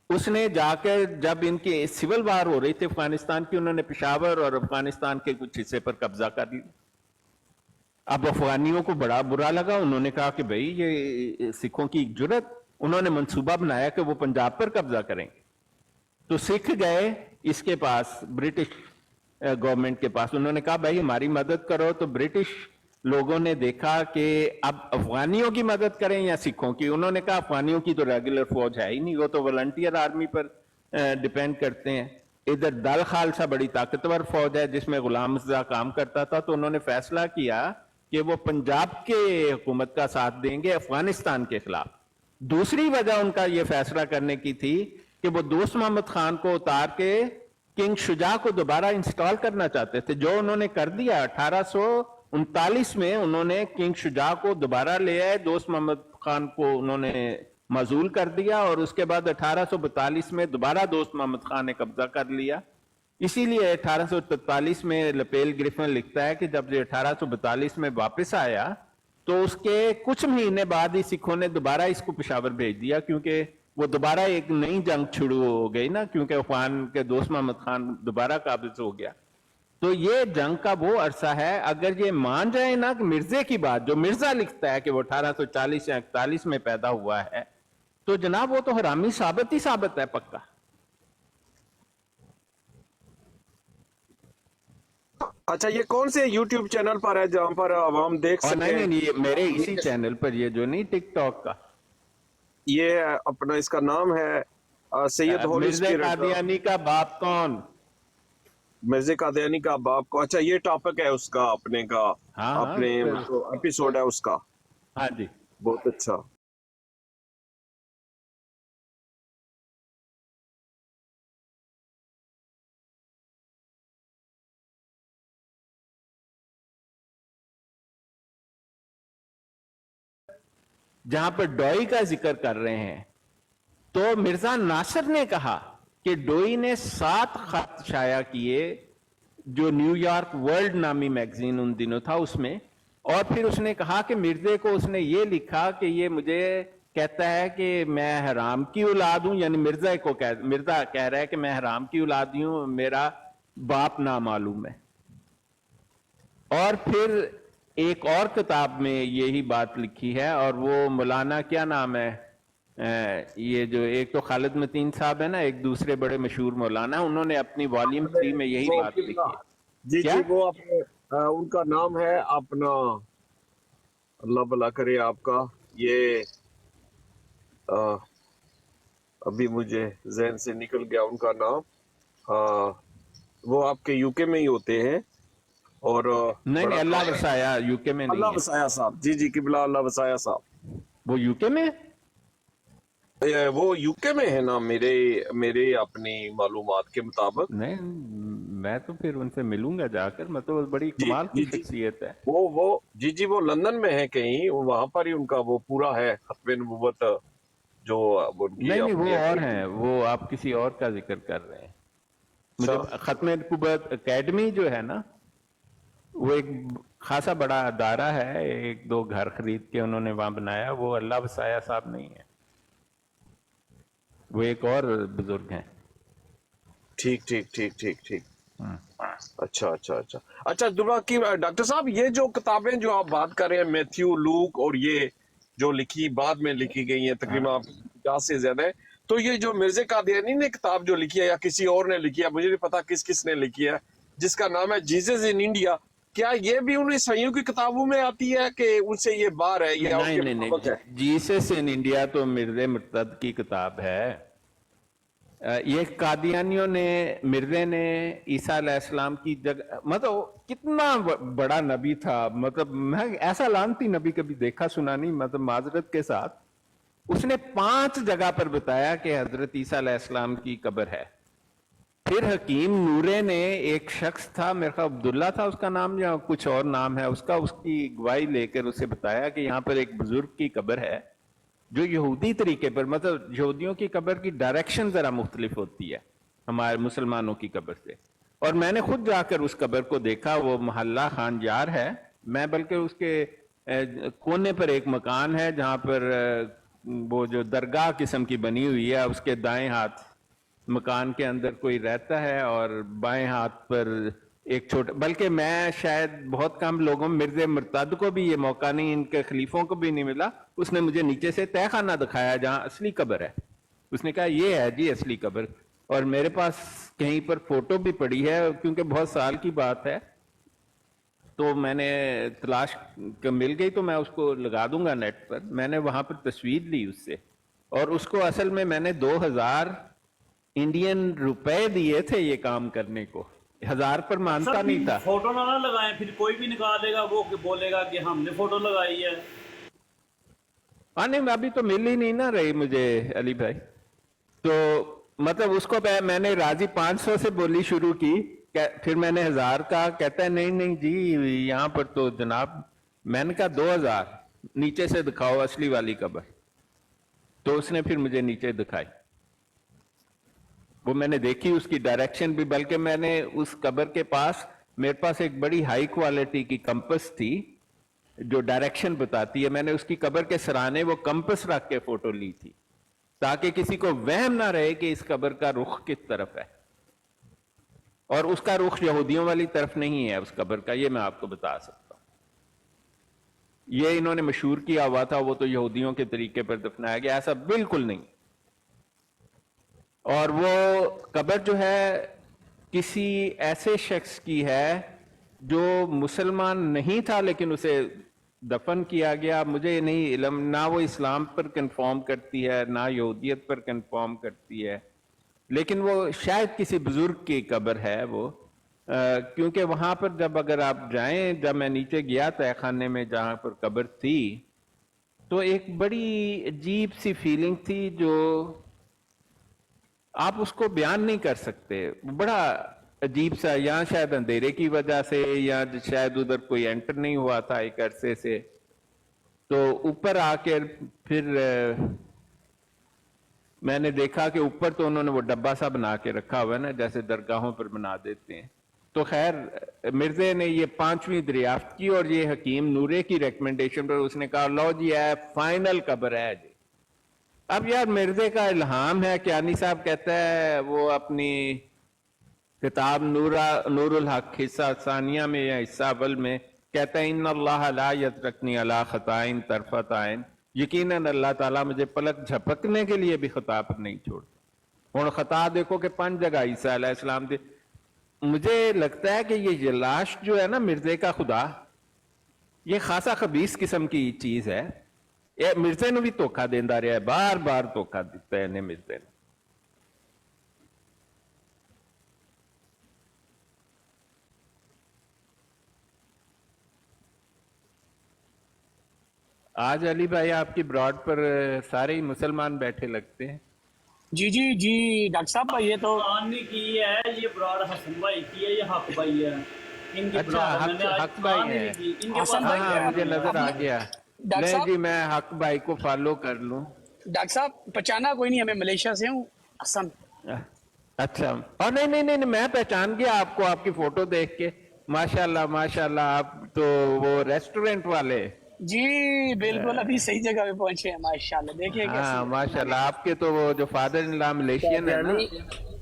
उसने जाकर जब इनकी सिविल वार हो रही थी अफगानिस्तान की, उन्होंने पेशावर और अफगानिस्तान के कुछ हिस्से पर कब्जा कर लिया। अब अफगानियों को बड़ा बुरा लगा, उन्होंने कहा कि भाई ये सिखों की जुर्रत। उन्होंने मंसूबा बनाया कि वो पंजाब पर कब्जा करेंगे। तो सिख गए इसके पास, ब्रिटिश गवर्नमेंट के पास, उन्होंने कहा भाई हमारी मदद करो। तो ब्रिटिश लोगों ने देखा कि अब अफगानियों की मदद करें या सिखों की। उन्होंने कहा अफगानियों की तो रेगुलर फौज है ही नहीं, वो तो वॉलंटियर आर्मी पर डिपेंड करते हैं। इधर दल खालसा बड़ी ताकतवर फौज है जिसमें गुलाम मुर्तजा काम करता था। तो उन्होंने फैसला किया कि वो पंजाब के हुकूमत का साथ देंगे अफगानिस्तान के खिलाफ। दूसरी वजह उनका यह फैसला करने की थी कि वो दोस्त मोहम्मद खान को उतार के किंग शुजा को दोबारा इंस्टॉल करना चाहते थे, जो उन्होंने कर दिया। 1839 में उन्होंने किंग शुजा को दोबारा ले आए, दोस्त मोहम्मद खान को उन्होंने मजूल कर दिया, और उसके बाद 1842 में दोबारा दोस्त मोहम्मद खान ने कब्जा कर लिया। इसीलिए 1843 में लपेल ग्रिफिन लिखता है कि जब ये 1842 में वापस आया तो उसके कुछ महीने बाद ही सिखों ने दोबारा इसको पेशावर भेज दिया, क्योंकि वो दोबारा एक नई जंग शुरू हो गई ना, क्योंकि अफगान के दोस्त मोहम्मद खान दोबारा काबिज हो गया। तो ये जंग का वो अरसा है। अगर ये मान जाए ना कि मिर्जे की बात, जो मिर्जा लिखता है कि वो 1840 या 41 में पैदा हुआ है, तो जनाब वो तो हरामी साबित ही साबित है पक्का। अच्छा, ये कौन से YouTube चैनल पर है जहां पर आवाम देख और सके? नहीं, ये मेरे इसी चैनल पर, ये जो नहीं टिकटॉक का, ये अपना इसका नाम है सैयद होली मिर्जा स्पिरिट, कादियानी का बाप कौन। मिर्जा कादियानी का बाप को। अच्छा, ये टॉपिक है उसका अपने का, हाँ, अपने एपिसोड है उसका। हाँ जी। बहुत अच्छा। जहां पर डोई का जिक्र कर रहे हैं, तो मिर्जा नासिर ने कहा कि डोई ने 7 खत शाया किए, जो न्यूयॉर्क वर्ल्ड नामी मैगजीन उन दिनों था उसमें। और फिर उसने कहा कि मिर्जे को उसने ये लिखा कि ये मुझे कहता है कि मैं हराम की औलाद हूं, यानी मिर्जा कह रहा है कि मैं हराम की औलाद हूं, मेरा बाप ना मालूम है। और फिर एक और किताब में यही बात लिखी है, और वो मौलाना क्या नाम है, ये जो एक तो खालिद मतीन साहब है ना, एक दूसरे बड़े मशहूर मौलाना, उन्होंने अपनी वॉल्यूम 3 में यही बात लिखी है। जी क्या? जी, वो अपने उनका नाम है अपना, अल्लाह भला करे आपका, ये अभी मुझे जहन से निकल गया उनका नाम। वो आपके यूके में ही होते हैं। और नहीं, अल्लाह वसाया यूके में नहीं अल्लाह है। वसाया साहब, जी जी, किबला अल्लाह वसाया साहब, वो यूके में है? वो यूके में है ना, मेरे अपनी मालूमात के मुताबिक। नहीं, मैं तो फिर उनसे मिलूंगा जाकर, मतलब बड़ी कमाल की शख्सियत है। वो जी जी, वो लंदन में है कहीं, वहां पर ही उनका वो पूरा है खत्मे नबूवत जो उनकी नहीं नहीं, वो अपनी और हैं, वो आप किसी और का जिक्र कर रहे हैं। मुझे खत्म नबूवत एकेडमी जो है ना, वो एक खासा बड़ा अदारा है, एक दो घर खरीद के उन्होंने वहां बनाया, वो अल्लाह वसाया साहब नहीं है, वो एक और बुजुर्ग हैं। ठीक ठीक ठीक ठीक ठीक। अच्छा अच्छा अच्छा अच्छा दुबा की डॉक्टर साहब, ये जो किताबें जो आप बात कर रहे हैं, मैथ्यू, लूक, और ये जो लिखी बाद में लिखी गई है तकरीबन 50 से ज्यादा है, तो ये जो मिर्जे कादियानी ने किताब जो लिखी है या किसी और ने लिखी है, मुझे नहीं पता किस किस ने लिखी है, जिसका नाम है जीसस इन इंडिया, क्या ये भी उन्हीं सहियों की किताबों में आती है कि उनसे ये बाहर है या नहीं उनके नहीं मुताबिक है? नहीं, जीसस इन इंडिया तो मिर्जे मुर्तद की किताब है। ये कादियानियों ने, मिर्जे ने ईसा अलैहिस्सलाम की जगह, मतलब कितना बड़ा नबी था, मतलब मैं ऐसा लानती नबी कभी देखा सुना नहीं, मतलब माजरत के साथ। उसने 5 जगह पर बताया कि हजरत ईसा अलैहिस्सलाम की कब्र है। फिर हकीम नूरे ने, एक शख्स था, मेरे ख्याल अब्दुल्ला था उसका नाम या कुछ और नाम है उसका, उसकी गवाही लेकर उसे बताया कि यहाँ पर एक बुजुर्ग की कब्र है जो यहूदी तरीके पर, मतलब यहूदियों की कब्र की डायरेक्शन जरा मुख्तलिफ होती है हमारे मुसलमानों की कब्र से। और मैंने खुद जाकर उस कब्र को देखा, वो मोहल्ला खानजार है, मैं बल्कि उसके कोने पर एक मकान है जहां पर वो जो दरगाह किस्म की बनी हुई है, उसके दाएं हाथ मकान के अंदर कोई रहता है और बाएं हाथ पर एक छोटा, बल्कि मैं शायद बहुत कम लोगों, मिर्जे मुर्तद को भी ये मौका नहीं, इनके खलीफों को भी नहीं मिला, उसने मुझे नीचे से तहखाना दिखाया जहां असली कब्र है। उसने कहा ये है जी असली कब्र, और मेरे पास कहीं पर फोटो भी पड़ी है, क्योंकि बहुत साल की बात है, तो मैंने तलाश मिल गई तो मैं उसको लगा दूंगा नेट पर। मैंने वहां पर तस्वीर ली उससे, और उसको असल में मैंने 2000 इंडियन रुपए दिए थे ये काम करने को, 1000 पर मानता सर नहीं था। फोटो ना लगाएं, फिर कोई भी निकालेगा वो बोलेगा कि हमने फोटो लगाई है। हाँ नहीं, अभी तो मिल ही नहीं ना रही मुझे अली भाई, तो मतलब उसको मैंने राजी 500 से बोली शुरू की, फिर मैंने 1000 का, कहता है नहीं नहीं जी यहाँ पर तो जनाब, मैंने कहा 2000 नीचे से दिखाओ असली वाली कब्र, तो उसने फिर मुझे नीचे दिखाई, वो मैंने देखी, उसकी डायरेक्शन भी, बल्कि मैंने उस कब्र के पास, मेरे पास एक बड़ी हाई क्वालिटी की कंपस थी जो डायरेक्शन बताती है, मैंने उसकी कब्र के सराहने वो कंपस रख के फोटो ली थी, ताकि किसी को वहम ना रहे कि इस कब्र का रुख किस तरफ है, और उसका रुख यहूदियों वाली तरफ नहीं है उस कब्र का, ये मैं आपको बता सकता हूं। ये इन्होंने मशहूर किया हुआ था, वो तो यहूदियों के तरीके पर दफनाया गया, ऐसा बिल्कुल नहीं। और वो कब्र जो है किसी ऐसे शख्स की है जो मुसलमान नहीं था, लेकिन उसे दफन किया गया। मुझे नहीं इल्म, ना वो इस्लाम पर कंफर्म करती है ना यहूदियत पर कंफर्म करती है, लेकिन वो शायद किसी बुजुर्ग की कब्र है वो, क्योंकि वहां पर जब अगर आप जाएं, जब मैं नीचे गया तहखाने में जहां पर कब्र थी, तो एक बड़ी अजीब सी फीलिंग थी जो आप उसको बयान नहीं कर सकते, बड़ा अजीब सा, या शायद अंधेरे की वजह से, या शायद उधर कोई एंटर नहीं हुआ था एक अरसे से, तो ऊपर आकर फिर मैंने देखा कि ऊपर तो उन्होंने वो डब्बा सा बना के रखा हुआ है ना, जैसे दरगाहों पर बना देते हैं। तो खैर मिर्जे ने ये 5वीं दरियाफ्त की, और ये हकीम नूरे की रिकमेंडेशन पर उसने कहा लो जी है फाइनल कब्र है जी। अब यार मिर्जे का इल्हाम है, क्यानी साहब कहता है वो अपनी किताब नूरुल हक हिस्सा सानिया में या हिस्सा अव्वल में कहता है, इन्ना अल्लाह ला यतरकनी अला खताइन तरफत आइन, यकीनन अल्लाह ताला मुझे पलक झपकने के लिए भी खता पर नहीं छोड़ता। और खता देखो कि 5 जगह ईसा अलैहिस्सलाम दे। मुझे लगता है कि ये लाश जो है ना मिर्जे का खुदा, ये खासा खबीस किस्म की चीज है। ये मिर्जे ने भी धोखा देता रहा है, बार बार धोखा दिता है मिर्जे ने। आज अली भाई आपकी ब्रॉड पर सारे ही मुसलमान बैठे लगते हैं। जी जी जी डॉक्टर साहब, ये तो आनी की है, ये ब्राड हसन भाई की है, ये हक भाई है इनके अच्छा, ब्राड, हक- मैंने आज हक भाई खान नहीं है। की, इनके हसन पास भाई हाँ है। मुझे नजर आ गया। डॉक्टर नहीं साहब जी, मैं हक भाई को फॉलो कर लूं। डॉक्टर साहब पहचाना कोई नहीं, हमें मलेशिया से हूँ, हसन। अच्छा, और नहीं नहीं नहीं नहीं, मैं पहचान गया आपको आपकी फोटो देख के। माशाल्लाह माशाल्लाह, आप तो वो रेस्टोरेंट वाले। जी बिल्कुल, अभी सही जगह पे पहुंचे हैं माशाल्लाह। देखिए कैसी हाँ है। माशाल्लाह, आपके तो वो जो फादर इन लॉ मलेशियन है ना।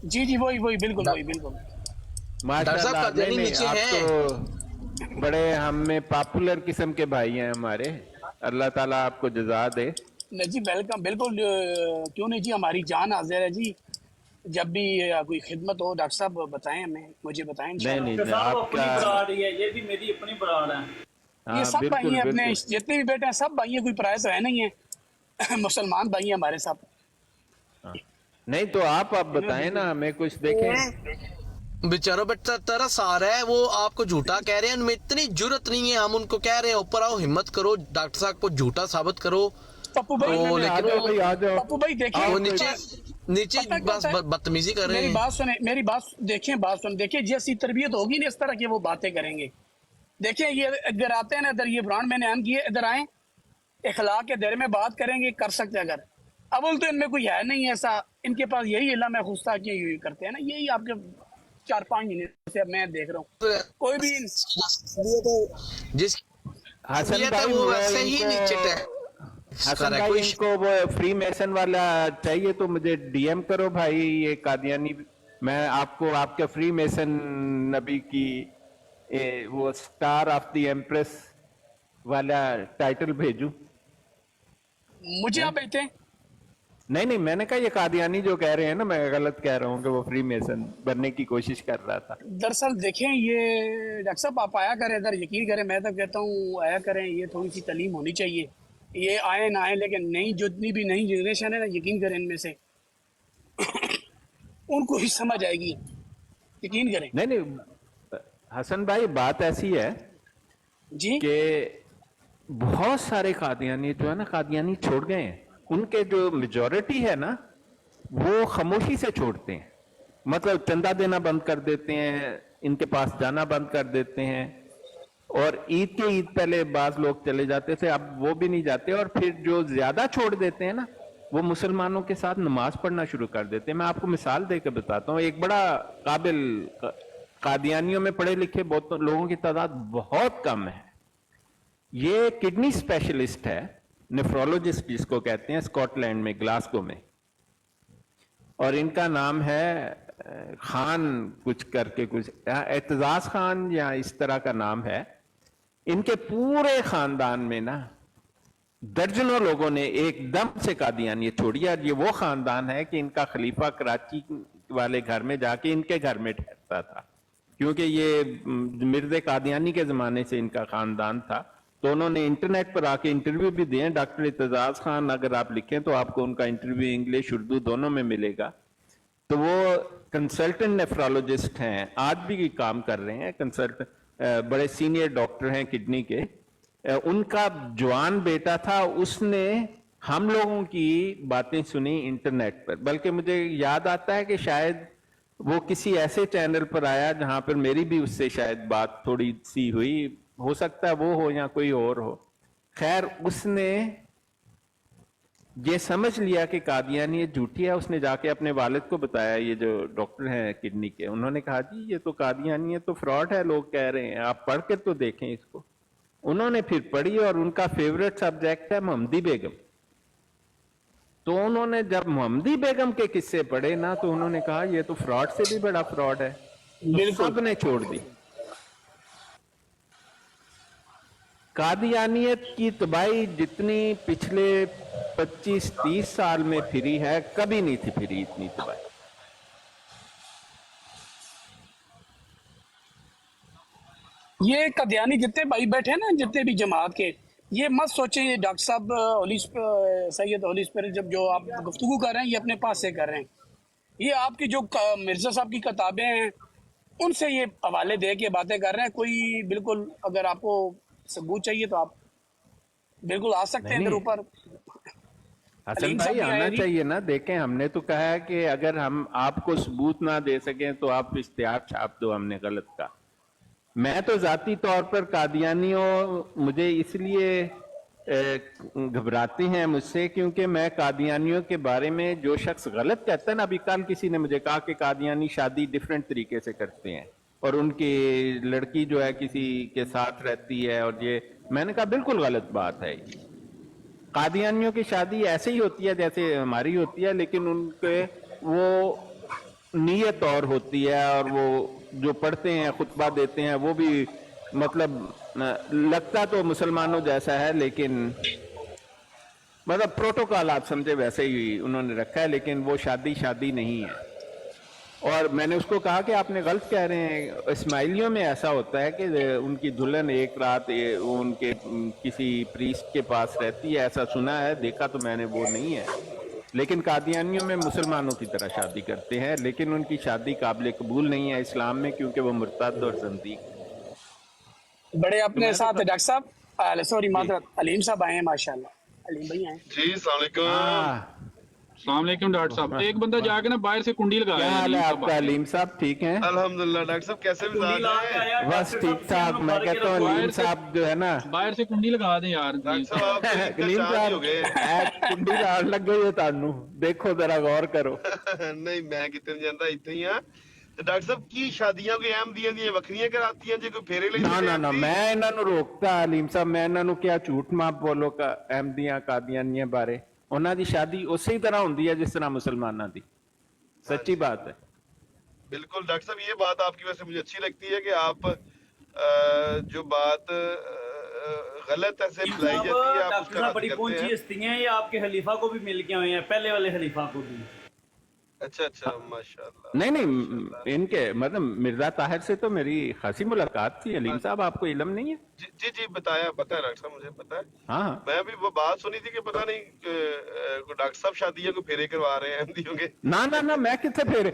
जी जी, वही वही, बिल्कुल वही, बिल्कुल। डॉक्टर साहब माशाल्लाह, नहीं कादियानी नहीं, नीचे आप हैं। तो बड़े हम में पॉपुलर किस्म के भाई हैं हमारे। अल्लाह ताला आपको जज़ा दे। नहीं जी वेलकम, बिल्कुल क्यों नहीं जी, हमारी जान हाजिर है जी। जब भी कोई खिदमत हो डॉक्टर साहब बताएं हमें, मुझे बताएं नहीं इंशाल्लाह। नहीं डॉक्टर साहब अपनी आपका, बराड़ ही है, ये भी मेरी अपनी बराड़ है। ये हाँ सब भाई बिल्कुल हैं अपने, बिल्कुल। जितने भी बेटे हैं सब भाई हैं, कोई पराये तो है नहीं है। मुसलमान भाई हैं हमारे साथ। हाँ। नहीं तो आप बताएं ना हमें कुछ, देखें। बेचारा बच्चा तरस आ रहा है, वो आपको झूठा कह रहे हैं, उनमें इतनी जुर्रत नहीं है। हम उनको कह रहे हैं ऊपर आओ, हिम्मत करो, डॉक्टर साहब को झूठा साबित करो। पप्पू भाई, तो आ लेकिन जाओ भाई, आ जाओ। पप्पू भाई देखिए, वो नीचे नीचे पता क्या बस होता है? बदतमीजी कर रहे मेरी हैं। बात सुने, मेरी बात देखिए, बात सुन, देखिए जैसी तरबियत होगी ना, इस तरह की वो बातें करेंगे। देखिए ये इधर आते हैं ना, इधर ये ब्रांड मैंने ऑन किए, इधर आए, इखलाक के दायरे में बात करेंगे, कर सकते हैं। अगर अव्वल तो इनमें कोई है नहीं ऐसा, इनके पास यही इल्म महफूज था कि यही करते हैं ना, यही आपके 4-5 महीने से मैं देख रहा हूँ। कोई भी जिस हसन ये तो भाई, वो वो वैसे ही इनको- नीचे हसन है भाई, कोई। इनको वो फ्री मेसन वाला चाहिए तो मुझे डीएम करो भाई, ये कादियानी। मैं आपको आपके फ्री मेसन नबी की वो स्टार ऑफ द एम्प्रेस वाला टाइटल भेजूं। मुझे आप भेजते हैं। नहीं नहीं, मैंने कहा ये कादियानी जो कह रहे हैं ना, मैं गलत कह रहा हूँ कि वो फ्री मेसन बनने की कोशिश कर रहा था। दरअसल देखें, ये डॉक्टर साहब आप आया करें इधर, यकीन करें, मैं तो कहता हूँ आया करें, ये थोड़ी सी तालीम होनी चाहिए। ये आए ना आए, लेकिन नई जितनी भी नई जनरेशन है ना, यकीन करें इनमें से उनको ही समझ आएगी, यकीन करें। नहीं नहीं हसन भाई, बात ऐसी है जी कि बहुत सारे कादियानी जो है ना, कादियानी छोड़ गए हैं। उनके जो मेजॉरिटी है ना, वो खामोशी से छोड़ते हैं। मतलब चंदा देना बंद कर देते हैं, इनके पास जाना बंद कर देते हैं। और ईद के ईद पहले बाज लोग चले जाते थे, अब वो भी नहीं जाते। और फिर जो ज्यादा छोड़ देते हैं ना, वो मुसलमानों के साथ नमाज पढ़ना शुरू कर देते हैं। मैं आपको मिसाल देकर बताता हूँ। एक बड़ा काबिल कादियानियों में पढ़े लिखे बहुत लोगों की तादाद बहुत कम है। ये किडनी स्पेशलिस्ट है, नेफ्रोलॉजिस्ट जिसको कहते हैं, स्कॉटलैंड में, ग्लासगो में। और इनका नाम है खान कुछ करके, कुछ एतजाज खान या इस तरह का नाम है। इनके पूरे खानदान में ना दर्जनों लोगों ने एकदम से कादियानियत छोड़ी। और ये वो खानदान है कि इनका खलीफा कराची वाले घर में जाके इनके घर में ठहरता था, क्योंकि ये मिर्ज़े कादियानी के जमाने से इनका खानदान था। तो उन्होंने इंटरनेट पर आके इंटरव्यू भी दिए। डॉक्टर एतजाज खान अगर आप लिखें तो आपको उनका इंटरव्यू इंग्लिश उर्दू दोनों में मिलेगा। तो वो कंसल्टेंट नेफ्रोलॉजिस्ट हैं, आज भी काम कर रहे हैं, कंसल्टेंट, बड़े सीनियर डॉक्टर हैं किडनी के। उनका जवान बेटा था, उसने हम लोगों की बातें सुनी इंटरनेट पर। बल्कि मुझे याद आता है कि शायद वो किसी ऐसे चैनल पर आया जहां पर मेरी भी उससे शायद बात थोड़ी सी हुई, हो सकता है वो हो या कोई और हो। खैर, उसने ये समझ लिया कि कादियानियत झूठी है। उसने जाके अपने वालिद को बताया, ये जो डॉक्टर हैं किडनी के, उन्होंने कहा जी ये तो कादियानियत तो फ्रॉड है, लोग कह रहे हैं, आप पढ़ कर तो देखें इसको। उन्होंने फिर पढ़ी और उनका फेवरेट सब्जेक्ट है मोहम्मदी बेगम। तो उन्होंने जब मोहम्मदी बेगम के किस्से पढ़े ना, तो उन्होंने कहा ये तो फ्रॉड से भी बड़ा फ्रॉड है। तो सब ने छोड़ दी। कादियानियत की तबाही जितनी पिछले 25-30 साल में फिरी है, कभी नहीं थी फिरी इतनी तबाही। ये कादियानी जितने भाई बैठे हैं ना, जितने भी जमात के, ये मत सोचें ये डॉक्टर साहब सैयद होली स्पिरिट जब जो आप गुफ्तगू कर रहे हैं, ये अपने पास से कर रहे हैं। ये आपकी जो मिर्जा साहब की किताबें हैं, उनसे ये हवाले दे के बातें कर रहे हैं। कोई बिल्कुल, अगर आपको सबूत चाहिए तो आप बिल्कुल आ सकते हैं इधर ऊपर। हसन अलीम भाई साहब भी आना आए जी। चाहिए ना। देखें, हमने तो कहा है कि अगर हम आपको सबूत ना दे सकें तो आप इश्तिहार छाप दो, हमने गलत कहा। मैं तो जाती तौर पर कादियानियों, मुझे इसलिए घबराते हैं मुझसे, क्योंकि मैं कादियानियों के बारे में जो शख्स गलत कहता है ना, अभी कल किसी ने मुझे कहा कि कादियानी शादी डिफरेंट तरीके से करते हैं और उनकी लड़की जो है किसी के साथ रहती है, और ये मैंने कहा बिल्कुल गलत बात है। कादियानियों की शादी ऐसे ही होती है जैसे हमारी होती है, लेकिन उनके वो नीयत और होती है, और वो जो पढ़ते हैं खुतबा देते हैं वो भी मतलब लगता तो मुसलमानों जैसा है, लेकिन मतलब प्रोटोकॉल आप समझे वैसे ही उन्होंने रखा है, लेकिन वो शादी नहीं है। और मैंने उसको कहा कि आपने गलत कह रहे हैं, इस्माइलियों में ऐसा होता है कि उनकी दुल्हन एक रात उनके किसी प्रीस्ट के पास रहती है, ऐसा सुना है, देखा तो मैंने वो नहीं है। लेकिन कादियानियों में मुसलमानों की तरह शादी करते हैं, लेकिन उनकी शादी काबिल कबूल नहीं है इस्लाम में, क्योंकि वो मुर्तद और ज़ंदीक। बड़े अपने साथ डॉक्टर साहब, सॉरी मादरत, अलीम साहब आए हैं माशाल्लाह। अलीम भाई आए जी अस्सलाम वालेकुम। अस्सलाम वालेकुम डॉक्टर साहब। एक बंदा जाके ना बाहर से कुंडी लगा क्या हाल है आपका अलीम साहब, ठीक हैं? अल्हम्दुलिल्लाह। डॉक्टर साहब कैसे मिजाज हैं? बस ठीक ठाक। मैं कहता हूँ अलीम साहब जो है ना, बाहर से कुंडी लगा दें यार। डॉक्टर साहब आप अलीम हो गए। साहब कुंडी लाड़ लग गई है तानू, देखो जरा गौर करो। नहीं मैं कितने ਜਾਂਦਾ ਇੱਥੇ ਹੀ ਆ। ਤੇ ਡਾਕਟਰ ਸਾਹਿਬ ਕੀ ਸ਼ਾਦੀਆਂ ਕੋਈ ਅਹਿਮਦੀਆਂ ਦੀਆਂ ਵੱਖਰੀਆਂ ਕਰਾਤੀਆਂ ਜੇ ਕੋਈ ਫੇਰੇ ਲਈ ਨਾ ਨਾ ਨਾ, ਮੈਂ ਇਹਨਾਂ ਨੂੰ ਰੋਕਤਾ ਅਲੀਮ ਸਾਹਿਬ, ਮੈਂ ਇਹਨਾਂ ਨੂੰ ਕਿਹਾ ਝੂਠ ਮਾਂ ਬੋਲੋ ਅਹਿਮਦੀਆਂ ਕਾਦੀਆਨੀਆਂ ਬਾਰੇ। ਉਹਨਾਂ ਦੀ ਸ਼ਾਦੀ ਉਸੇ ਤਰ੍ਹਾਂ ਹੁੰਦੀ ਹੈ ਜਿਸ ਤਰ੍ਹਾਂ ਮੁਸਲਮਾਨਾਂ ਦੀ, सच्ची बात है। बिल्कुल डॉक्टर साहब ये बात आपकी वजह से मुझे अच्छी लगती है कि आप जो बात गलत ऐसे फैलाई जाती है आप उसका रद्द बड़ी करते पहुंची हैं। हस्ती हैं, ये आपके खलीफा को भी मिल के आए हैं, पहले वाले खलीफा को भी। अच्छा अच्छा माशाल्लाह। नहीं नहीं, इनके मतलब मिर्जा ताहिर से तो मेरी खासी मुलाकात थी अलीम साहब, आपको इल्म नहीं है? जी जी जी बताया, पता है डॉक्टर साहब, मुझे पता है। हाँ मैं भी वो बात सुनी थी कि पता नहीं डॉक्टर साहब शादियों को फेरे करवा रहे हैं अहमदियों के। ना ना ना, मैं कितने फिर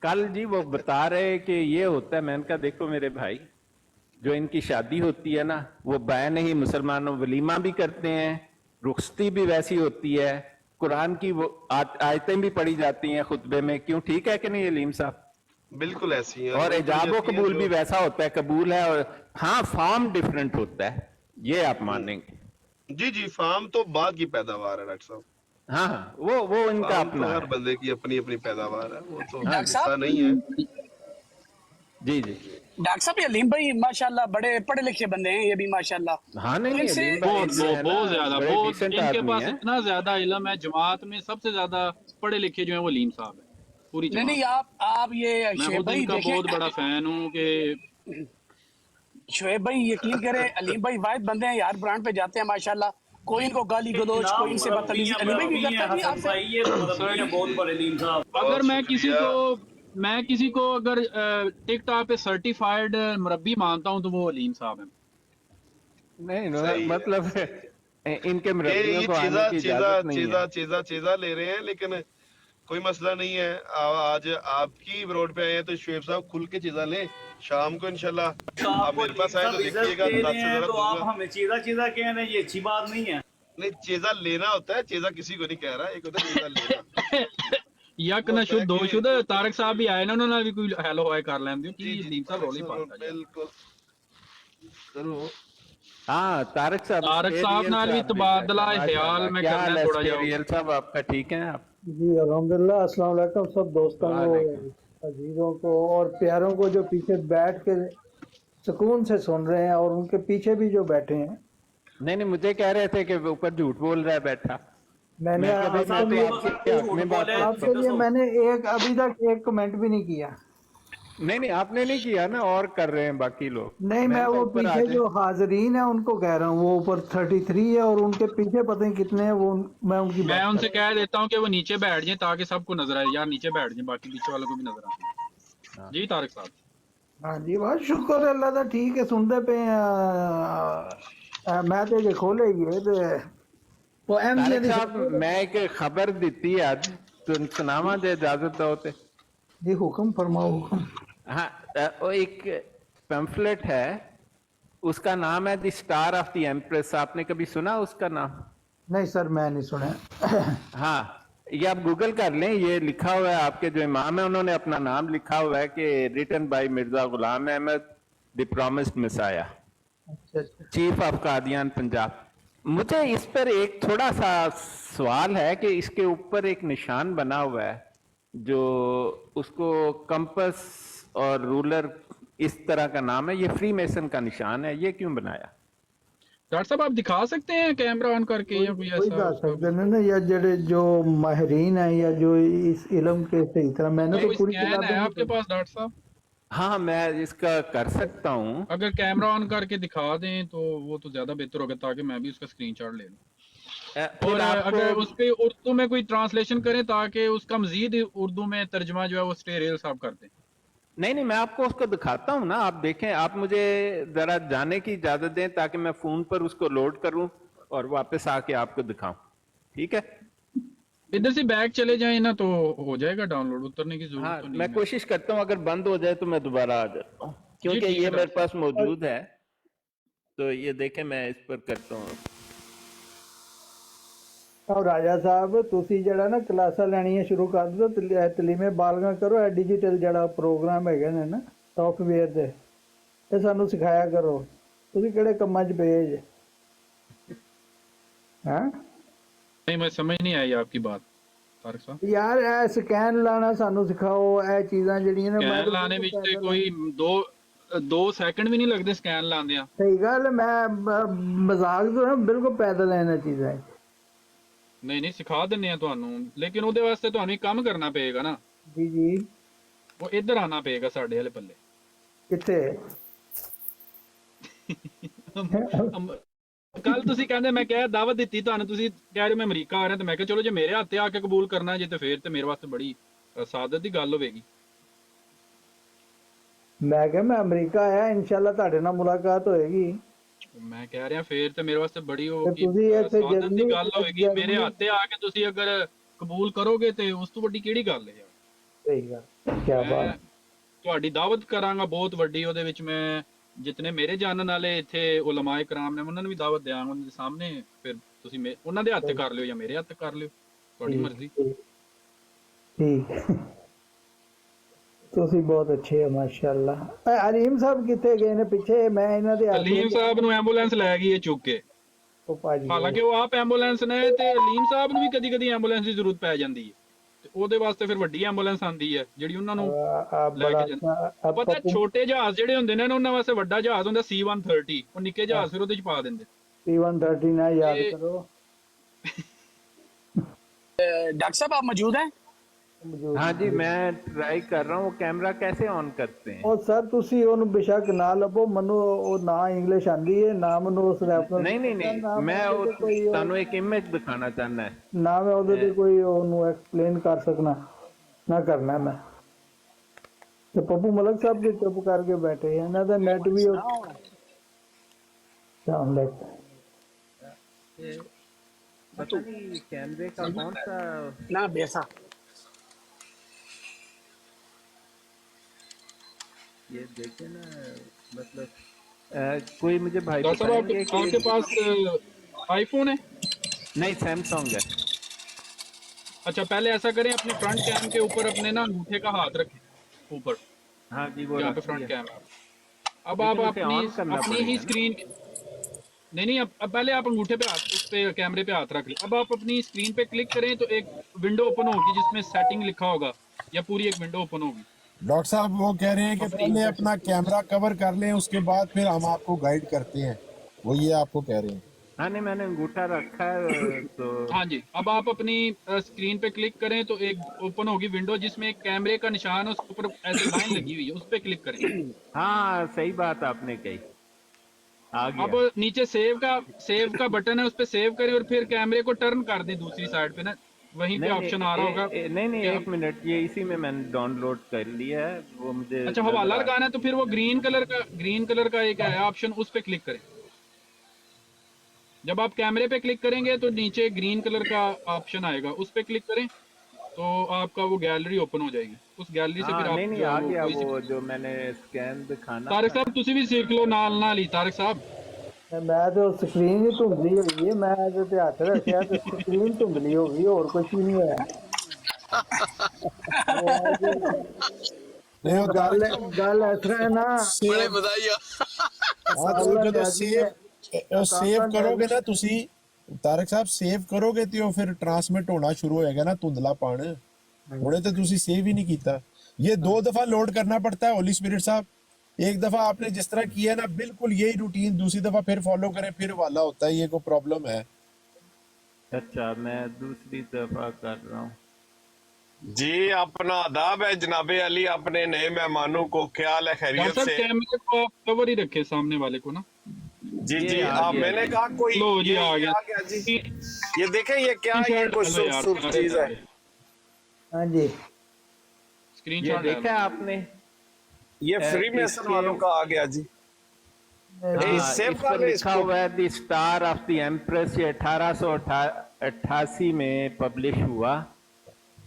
कल जी वो बता रहे कि ये होता है। मैंने कहा देखो मेरे भाई, जो इनकी शादी होती है ना, वो बैन ही मुसलमानों वलीमा भी करते हैं, रुखसती भी वैसी होती है, कुरान की वो आयतें भी पढ़ी जाती हैं खुतबे में। क्यों, ठीक है कि नहीं अलीम साहब? बिल्कुल ऐसी है। और इजाब कबूल भी वैसा होता है, कबूल है, और हाँ फॉर्म डिफरेंट होता है, ये आप मानेंगे। जी जी फार्म तो बाद की पैदावार है डॉक्टर साहब। हाँ हाँ, वो इनका फार्म अपना तो है। हर बंदे की अपनी अपनी पैदावार है, वो तो डॉक्टर साहब? ऐसा नहीं है। जी जी डॉक्टर साहब ये अलीम भाई माशाल्लाह बड़े पढ़े लिखे बंदे हैं ये भी माशाल्लाह। हाँ, नहीं नहीं, इनसे- अलीम भाई बहुत जो है ना, बहुत ज्यादा, बड़े बहुत decent इनके आदमी पास हैं। इतना ज्यादा इल्म है। जमात में सबसे ज्यादा पढ़े लिखे जो है वो अलीम साहब है, पूरी नहीं नहीं, जमात। आप ये मैं शोएब खुद भाई इनका बहुत देखें, बड़ा फैन हूँ कि शोएब भाई यकीन करें अलीम भाई वाहिद बंदे हैं यार, ब्रांड पे जाते हैं माशाल्लाह, कोई इनको गाली गलोच, कोई इनसे बदतमीजी। अलीम भाई भी करता है आपसे? भाई ये मुरब्बी हैं बहुत बड़े अलीम साहब। अगर मैं शुक्रिया। किसी को अगर टिकटॉक पे सर्टिफाइड मुरब्बी मानता हूँ तो वो अलीम साहब है। नहीं सही है। मतलब इनके ये मुरब्बियों को आने की इजाजत नहीं है। चीजा ले रहे हैं, लेकिन कोई मसला नहीं है। आज आपकी रोड पे आए हैं तो शुएब साहब खुल के चीजा लें, शाम को इंशाल्लाह आप मेरे पास आए तो देखिएगा। दे दस रहे से हैं जरा तो आप दूंगा। हमें चीजा चीजा कह रहे हैं, ये अच्छी बात नहीं है। नहीं चीजा लेना होता है, चीजा किसी को नहीं कह रहा, एक होता है चीजा लेना। यक न शुद्ध दो शुद्ध। तारक साहब भी आए ना, उन्होंने भी कोई हेलो हाय कर लेंगे कि अलीम साहब रोली पाता है। बिल्कुल करो। हाँ तारक साहब नाल भी तबादला ख्याल में क्या करना है थोड़ा जा। रियल साहब आपका ठीक है? आप जी अल्हम्दुलिल्लाह। अस्सलाम वालेकुम सब दोस्तों को, अजीजों को और प्यारों को जो पीछे बैठ के सुकून से सुन रहे हैं, और उनके पीछे भी जो बैठे हैं। नहीं नहीं, मुझे कह रहे थे कि ऊपर झूठ बोल रहा है बैठा। मैंने मैं कभी आपके लिए आपके लिए मैंने एक अभी तक एक कमेंट भी नहीं किया। नहीं आपने नहीं किया ना, और कर रहे हैं बाकी लोग। नहीं मैं वो पीछे जो हाजरीन है उनको कह रहा हूँ, वो ऊपर 33 है और उनके पीछे पता नहीं कितने हैं, वो मैं उनकी मैं उनसे कह देता हूँ कि वो नीचे बैठ जाए ताकि सबको नजर आए। यार नीचे बैठ जाए, बाकी पीछे वालों को भी नजर आए। जी तारक साहब। हाँ जी बस शुक्र अल्लाह का, ठीक है सुनते पे मैं तो ये खोले ही वो तारक साहब मैं एक खबर दी आज, तो सुनावा दे इजाजत दो ते। जी हुक्म फरमाओ हुक्म। हाँ, वो एक पैम्फलेट है, उसका नाम है the star of the empress. आपने कभी सुना उसका नाम? नहीं सर मैं नहीं सुना। हाँ, ये आप गूगल कर लें, ये लिखा हुआ है, आपके जो इमाम है उन्होंने अपना नाम लिखा हुआ है कि written by Mirza Ghulam Ahmad the promised messiah, अच्छा अच्छा। Chief of Qadian Punjab. मुझे इस पर एक थोड़ा सा सवाल है कि इसके ऊपर एक निशान बना हुआ है जो उसको कंपस और रूलर इस तरह का नाम है, ये फ्री मेसन का निशान है, ये क्यों बनाया? डॉक्टर साहब आप दिखा सकते हैं कैमरा ऑन करके या कोई कोई ऐसा दस सकते ने ना, या जड़े जो माहिरीन है या जो इस इल्म के सही तरह, मैंने तो कोई पूरी स्कैन है किताबें आपके पास डॉक्टर साहब? हाँ, मैं इसका कर सकता हूँ। अगर कैमरा ऑन करके दिखा दें तो वो तो ज्यादा बेहतर होगा, ताकि मैं भी उसका स्क्रीनशॉट ले लूं। फिर और आपको अगर उस पे उर्दू में कोई ट्रांसलेशन करें ताकि उसका मजीद उर्दू में तर्जमा जो है वो स्टे रेल साहब कर दें। नहीं, मैं आपको उसको दिखाता हूँ ना, आप देखें। आप मुझे जरा जाने की इजाजत दें ताकि मैं फोन पर उसको लोड करूं और वापस आके आपको दिखाऊं, ठीक है? इधर से बैक चले जाए ना तो हो जाएगा डाउनलोड, उतरने की जरूरत हाँ, तो नहीं मैं है। कोशिश करता हूँ, अगर बंद हो जाए तो मैं दोबारा आ जाता हूँ, क्योंकि ठीक है ये मेरे डॉक्टर पास मौजूद है। तो ये देखें, मैं इस पर करता हूँ। और राजा साहब ਤੁਸੀਂ ਜਿਹੜਾ ਨਾ ਕਲਾਸਾਂ ਲੈਣੀਆਂ ਸ਼ੁਰੂ ਕਰ ਦਿਓ, ਤਲੀਮੇ ਬਾਲਗਾ ਕਰੋ, ਇਹ ਡਿਜੀਟਲ ਜਿਹੜਾ ਪ੍ਰੋਗਰਾਮ ਹੈਗੇ ਨੇ ਨਾ ਸੌਫਟਵੇਅਰ ਦੇ, ਇਹ ਸਾਨੂੰ ਸਿਖਾਇਆ ਕਰੋ। ਤੁਸੀਂ ਕਿਹੜੇ ਕੰਮਾਂ 'ਚ ਪਏ ਜੇ? ਹਾਂ नहीं, मैं समझ नहीं आई आपकी बात तारक साहब। ਯਾਰ ਇਹ ਸਕੈਨ ਲਾਣਾ ਸਾਨੂੰ ਸਿਖਾਓ, ਇਹ ਚੀਜ਼ਾਂ ਜਿਹੜੀਆਂ ਨੇ। ਸਕੈਨ ਲਾਣੇ ਵਿੱਚ ਤੇ ਕੋਈ 2 ਸੈਕਿੰਡ ਵੀ ਨਹੀਂ ਲੱਗਦੇ ਸਕੈਨ ਲਾਉਂਦਿਆਂ। ਸਹੀ ਗੱਲ, ਮੈਂ ਮਜ਼ਾਕ ਤੋਂ ਨਾ ਬਿਲਕੁਲ ਪੈਦਲ ਇਹਨਾਂ ਚੀਜ਼ਾਂ 'ਚ। ਨਹੀਂ ਸਿਖਾ ਦਿੰਨੇ ਆ ਤੁਹਾਨੂੰ, ਲੇਕਿਨ ਉਹਦੇ ਵਾਸਤੇ ਤੁਹਾਨੂੰ ਇੱਕ ਕੰਮ ਕਰਨਾ ਪਏਗਾ ਨਾ, ਜੀ ਜੀ। ਉਹ ਇੱਧਰ ਆਣਾ ਪਏਗਾ ਸਾਡੇ ਵਾਲੇ ਪੱਲੇ। ਕਿੱਥੇ? ਕੱਲ ਤੁਸੀਂ ਕਹਿੰਦੇ, ਮੈਂ ਕਿਹਾ ਦਾਵਤ ਦਿੱਤੀ ਤੁਹਾਨੂੰ, ਤੁਸੀਂ ਕਹਿ ਰਹੇ ਮੈਂ ਅਮਰੀਕਾ ਆ ਰਿਹਾ, ਤੇ ਮੈਂ ਕਿਹਾ ਚਲੋ ਜੇ ਮੇਰੇ ਹੱਥੇ ਆ ਕੇ ਕਬੂਲ ਕਰਨਾ ਜੇ ਤੇ ਫੇਰ ਤੇ ਮੇਰੇ ਵਾਸਤੇ ਬੜੀ ਸਾਦਤ ਦੀ ਗੱਲ ਹੋਵੇਗੀ। ਮੈਂ ਕਿਹਾ ਮੈਂ ਅਮਰੀਕਾ ਆਇਆ, ਇਨਸ਼ਾਅੱਲਾ ਤੁਹਾਡੇ ਨਾਲ ਮੁਲਾਕਾਤ ਹੋਏਗੀ। ਮੈਂ ਕਹਿ ਰਿਹਾ ਫੇਰ ਤੇ ਮੇਰੇ ਵਾਸਤੇ ਬੜੀ ਉਹ ਤੇ ਤੁਸੀਂ ਇੱਥੇ ਸਾਦਤ ਦੀ ਗੱਲ ਹੋਵੇਗੀ। ਜਰਮਨੀ- ਮੇਰੇ ਹੱਥੇ ਆ ਕੇ ਤੁਸੀਂ ਅਗਰ ਕਬੂਲ ਕਰੋਗੇ ਤੇ ਉਸ ਤੋਂ ਵੱਡੀ ਕਿਹੜੀ ਗੱਲ ਹੈ ਯਾਰ। ਸਹੀ ਗੱਲ, ਕੀ ਮੈਂ ਬਾਤ। ਤੁਹਾਡੀ ਦਾਵਤ ਕਰਾਂਗਾ ਬਹੁਤ ਵੱਡੀ, ਉਹਦੇ ਵਿੱਚ ਮੈਂ ਜਿਤਨੇ ਮੇਰੇ ਜਾਣਨ ਵਾਲੇ ਇੱਥੇ ਉਲਮਾਏ ਕਰਾਮ ਨੇ ਉਹਨਾਂ ਨੂੰ ਵੀ ਦਾਵਤ ਦਿਆਂਗਾ ਉਹਨਾਂ ਦੇ ਸਾਹਮਣੇ। ਫਿਰ ਤੁਸੀਂ ਉਹਨਾਂ ਦੇ ਹੱਥ ਕਰ ਲਿਓ ਜਾਂ ਮੇਰੇ ਹੱਥ ਕਰ ਲਿਓ, ਤੁਹਾਡੀ ਮਰਜ਼ੀ। ਠੀਕ, ਤੁਸੀਂ ਬਹੁਤ ਅੱਛੇ ਹੋ ਮਾਸ਼ਾਅੱਲਾ। ਅਲੀਮ ਸਾਹਿਬ ਕਿੱਥੇ ਗਏ ਨੇ ਪਿੱਛੇ? ਮੈਂ ਇਹਨਾਂ ਦੇ ਅਲੀਮ ਸਾਹਿਬ ਨੂੰ ਐਂਬੂਲੈਂਸ ਲੈ ਗਈ ਹੈ ਚੁੱਕ ਕੇ। ਉਹ ਭਾਜੀ ਹਾਲਾਂਕਿ ਉਹ ਆਪ ਐਂਬੂਲੈਂਸ ਨੇ, ਤੇ ਅਲੀਮ ਸਾਹਿਬ ਨੂੰ ਵੀ ਕਦੀ ਕਦੀ ਐਂਬੂਲੈਂਸ ਦੀ ਜ਼ਰੂਰਤ ਪੈ ਜਾਂਦੀ ਹੈ, ਤੇ ਉਹਦੇ ਵਾਸਤੇ ਫਿਰ ਵੱਡੀ ਐਂਬੂਲੈਂਸ ਆਂਦੀ ਹੈ ਜਿਹੜੀ ਉਹਨਾਂ ਨੂੰ ਲੈ ਕੇ ਜਾਂਦੀ। ਪਤਾ ਛੋਟੇ ਜਹਾਜ਼ ਜਿਹੜੇ ਹੁੰਦੇ ਨੇ ਉਹਨਾਂ ਵਾਸਤੇ ਵੱਡਾ ਜਹਾਜ਼ ਹੁੰਦਾ C-130, ਉਹ ਨਿੱਕੇ ਜਹਾਜ਼ ਫਿਰ ਉਹਦੇ ਚ ਪਾ ਦਿੰਦੇ। C-130 ਨਾ ਯਾਦ ਕਰੋ। डॉक्टर साहब आप मौजूद हैं? हाँ जी, मैं ट्राई कर रहा हूँ। कैमरा कैसे ऑन करते हैं? ਉਹ ਸਰ ਤੁਸੀਂ ਉਹਨੂੰ ਬੇਸ਼ੱਕ ਨਾ ਲੱਭੋ, ਮੈਨੂੰ ਉਹ ਨਾ ਇੰਗਲਿਸ਼ ਆਂਦੀ ਹੈ ਨਾ ਮੈਨੂੰ ਉਸ ਰੈਫਰੈਂਸ। नहीं, मैं ਤੁਹਾਨੂੰ ਇੱਕ ਇਮੇਜ ਦਿਖਾਣਾ ਚਾਹੁੰਦਾ ਹੈ। ਨਾ ਮੈਂ ਉਹਦੇ ਤੇ ਕੋਈ ਉਹਨੂੰ ਐਕਸਪਲੇਨ ਕਰ ਸਕਣਾ, ਨਾ ਕਰਨਾ ਮੈਂ। ਤੇ ਪੱਪੂ ਮਲਕ ਸਾਹਿਬ ਜੀ ਚੁੱਪ ਕਰਕੇ ਬੈਠੇ, ਇਹਨਾਂ ਦਾ ਨੈਟ ਵੀ ਸਾਊਂਡ पता नहीं कैमरे का कौन सा ना बेसा ये देखे ना, मतलब कोई मुझे भाई डॉक्टर साहब बताएंगे कि आपके पास आईफोन है? नहीं, सैमसंग है। अच्छा, पहले ऐसा करें, अपने फ्रंट कैम के ऊपर अपने ना अंगूठे का हाथ रखें ऊपर, हाँ जी, वो यहाँ पे फ्रंट कैम। अब आप लेकिन उसे on करना अपनी ही पड़ेगा स्क्रीन नहीं, अब पहले आप अंगूठे पे हाथ, उस पे कैमरे पे हाथ रख लें। अब आप अपनी स्क्रीन पे क्लिक करें तो एक विंडो ओपन होगी जिसमें सेटिंग लिखा होगा, या पूरी एक विंडो ओपन होगी। डॉक्टर साहब वो कह रहे हैं कि पहले अपना कैमरा कवर कर लें, उसके बाद फिर हम आपको गाइड करते हैं, वो ये आपको कह रहे हैं। हाँ नहीं, मैंने अंगूठा रखा है तो हाँ जी, अब आप अपनी स्क्रीन पे क्लिक करें तो एक ओपन होगी विंडो जिसमें एक कैमरे का निशान है, उसके ऊपर ऐसे लाइन लगी हुई है, उस पे क्लिक करें। हाँ, सही बात आपने कही। आ गया। अब नीचे सेव का बटन है, उस पे सेव करें और फिर कैमरे को टर्न कर दें दूसरी साइड पे ना, वहीं पे ऑप्शन आ रहा होगा। नहीं, एक मिनट, ये इसी में मैंने डाउनलोड कर लिया है, वो मुझे अच्छा, हवाला लगाना है तो फिर वो ग्रीन कलर का एक है ऑप्शन, उस पे क्लिक करें। जब आप कैमरे पे क्लिक करेंगे तो नीचे ग्रीन कलर का ऑप्शन आएगा, उस पे क्लिक करें तो आपका वो गैलरी ओपन हो जाएगी। उस गैलरी से फिर आप नहीं, आ गया वो जो मैंने स्कैन दिखाना। तारिक साहब तुसी भी सीख लो नाल ही। तारिक साहब ਮੈਂ ਤੇ ਸਕਰੀਨ ਹੀ ਧੁੰਦਲੀ ਹੋਈ ਹੈ, ਮੈਂ ਇਹਦੇ ਤੇ ਹੱਥ ਰੱਖਿਆ ਤੇ ਸਕਰੀਨ ਧੁੰਦਲੀ ਹੋ ਗਈ, ਹੋਰ ਕੁਝ ਵੀ ਨਹੀਂ ਹੋਇਆ। नहीं वो ਗੱਲ ਇਸ ਤਰ੍ਹਾਂ ਹੈ ਨਾ, बड़े बधाई हाँ, तो जो सेव करोगे ना तुसी ਤਾਰਕ ਸਾਹਿਬ ਸੇਵ ਕਰੋਗੇ ਤੇ ਉਹ ਫਿਰ ਟਰਾਂਸਮਿਟ ਹੋਣਾ ਸ਼ੁਰੂ ਹੋਏਗਾ ਨਾ ਧੁੰਦਲਾਪਣ ਹੁਣੇ ਤੇ ਤੁਸੀਂ ਸੇव ही नहीं कीता ये 2 दफा लोड करना पड़ता है होली स्पिरिट साहब एक दफा आपने जिस तरह किया ना बिल्कुल यही रूटीन दूसरी दफा फिर फॉलो करें फिर वाला होता है ये कोई प्रॉब्लम है अच्छा मैं दूसरी दफा कर रहा हूँ जी अपना आदाब है जनाबे अली, अपने नए मेहमानों को ख्याल है खैरियत डॉक्टर से? कैमरे को आप कवर ही रखे सामने वाले को ना। जी ये जी आ आप गया मैंने जी। कहा कोई लो जी, ये आ गया। जी। ये देखें ये क्या ये कोई सुर चीज है। हाँ जी, ये स्क्रीनशॉट देखा आपने? ये फ्री मेसन इसके- वालों का आ गया जी। हाँ, सेव इस कर पर ले लिखा इसको। हुआ है the star of the empress, ये 1888 में पब्लिश हुआ।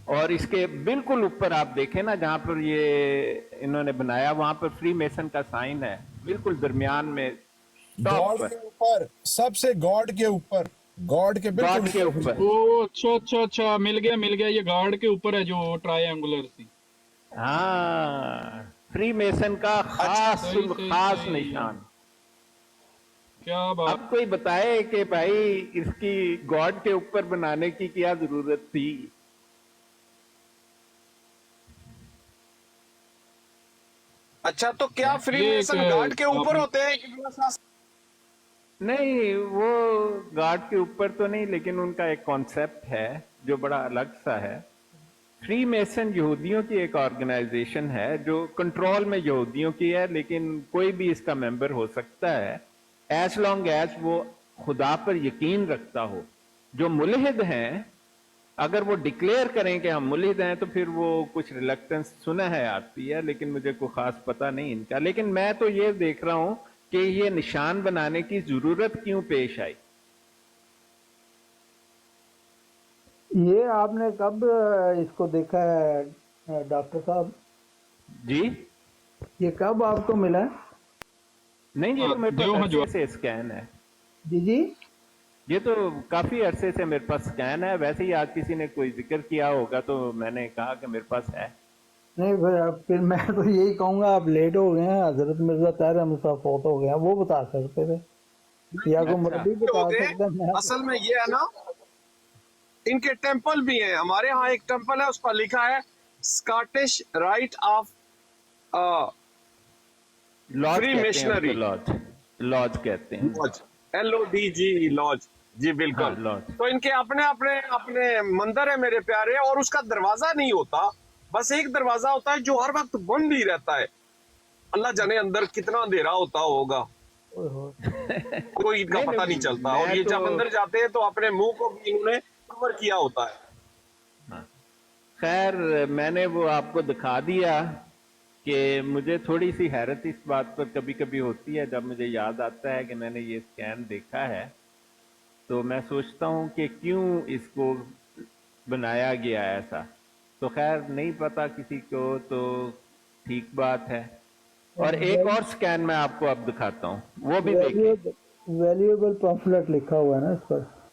और इसके बिल्कुल ऊपर आप देखें ना जहां पर ये इन्होंने बनाया वहां पर फ्री मेसन का साइन है, बिल्कुल दरमियान में टॉप गॉड पर, के ऊपर सबसे गॉड के ऊपर गॉड के गॉड बिल्कुल के ऊपर। ओ अच्छा मिल गया ये गार्ड के ऊपर है जो ट्रायंगुलर सी। हाँ, फ्री मेसन का खास सही, खास सही। निशान। क्या बात। अब कोई बताए कि भाई इसकी गॉड के ऊपर बनाने की क्या जरूरत थी? अच्छा तो क्या फ्री ये मेसन एक, गार्ड के ऊपर आपने- होते हैं? नहीं, वो गार्ड के ऊपर तो नहीं, लेकिन उनका एक कॉन्सेप्ट है जो बड़ा अलग सा है। फ्री मेसन यहूदियों की एक ऑर्गेनाइजेशन है जो कंट्रोल में यहूदियों की है, लेकिन कोई भी इसका मेंबर हो सकता है एज लॉन्ग एज वो खुदा पर यकीन रखता हो। जो मुल्हिद हैं, अगर वो डिक्लेयर करें कि हम मुल्हिद हैं तो फिर वो कुछ रिलक्टेंस सुना है आती है, लेकिन मुझे कोई खास पता नहीं इनका। लेकिन मैं तो ये देख रहा हूं कि ये निशान बनाने की जरूरत क्यों पेश आई। ये आपने कब इसको देखा है डॉक्टर साहब? जी ये कब आपको मिला है? नहीं, ये तो मेरे जो पास हाँ, जो- अरसे से स्कैन है। जी जी, ये तो काफी अरसे से मेरे पास स्कैन है। वैसे ही आज किसी ने कोई जिक्र किया होगा तो मैंने कहा कि मेरे पास है। नहीं फिर मैं तो यही कहूँगा आप लेट हो गए हैं। हजरत मिर्जा ताहिर अहमद साहब फौत हो गए हैं, वो बता सकते थे या कोई अच्छा। मुरब्बी बता हो गए। सकता है। मैं असल में ये है ना इनके टेंपल भी हैं। हमारे यहाँ एक टेंपल है उस पर लिखा है Scottish rite of lodge Free कहते हैं missionary। उसको, लॉज कहते हैं। लॉज LODG लॉज जी हाँ, बिल्कुल। लॉज। तो इनके अपने अपने अपने मंदिर है मेरे प्यारे, और उसका दरवाजा नहीं होता, बस एक दरवाजा होता है जो हर वक्त बंद ही रहता है। अल्लाह जाने अंदर कितना अंधेरा होता होगा, ओए होए। कोई इनका नहीं, पता नहीं, नहीं चलता। मैं और ये जब तो- अंदर जाते हैं तो अपने मुंह को भी इन्होंने कवर किया होता है। खैर, मैंने वो आपको दिखा दिया कि मुझे थोड़ी सी हैरत इस बात पर कभी कभी होती है जब मुझे याद आता है कि मैंने ये स्कैन देखा है, तो मैं सोचता हूँ कि क्यों इसको बनाया गया ऐसा। तो खैर नहीं पता किसी को, तो ठीक बात है। और एक और स्कैन मैं आपको अब दिखाता हूँ, वो भी देखिए। वैल्यूएबल पम्फलेट लिखा हुआ है ना इस पर।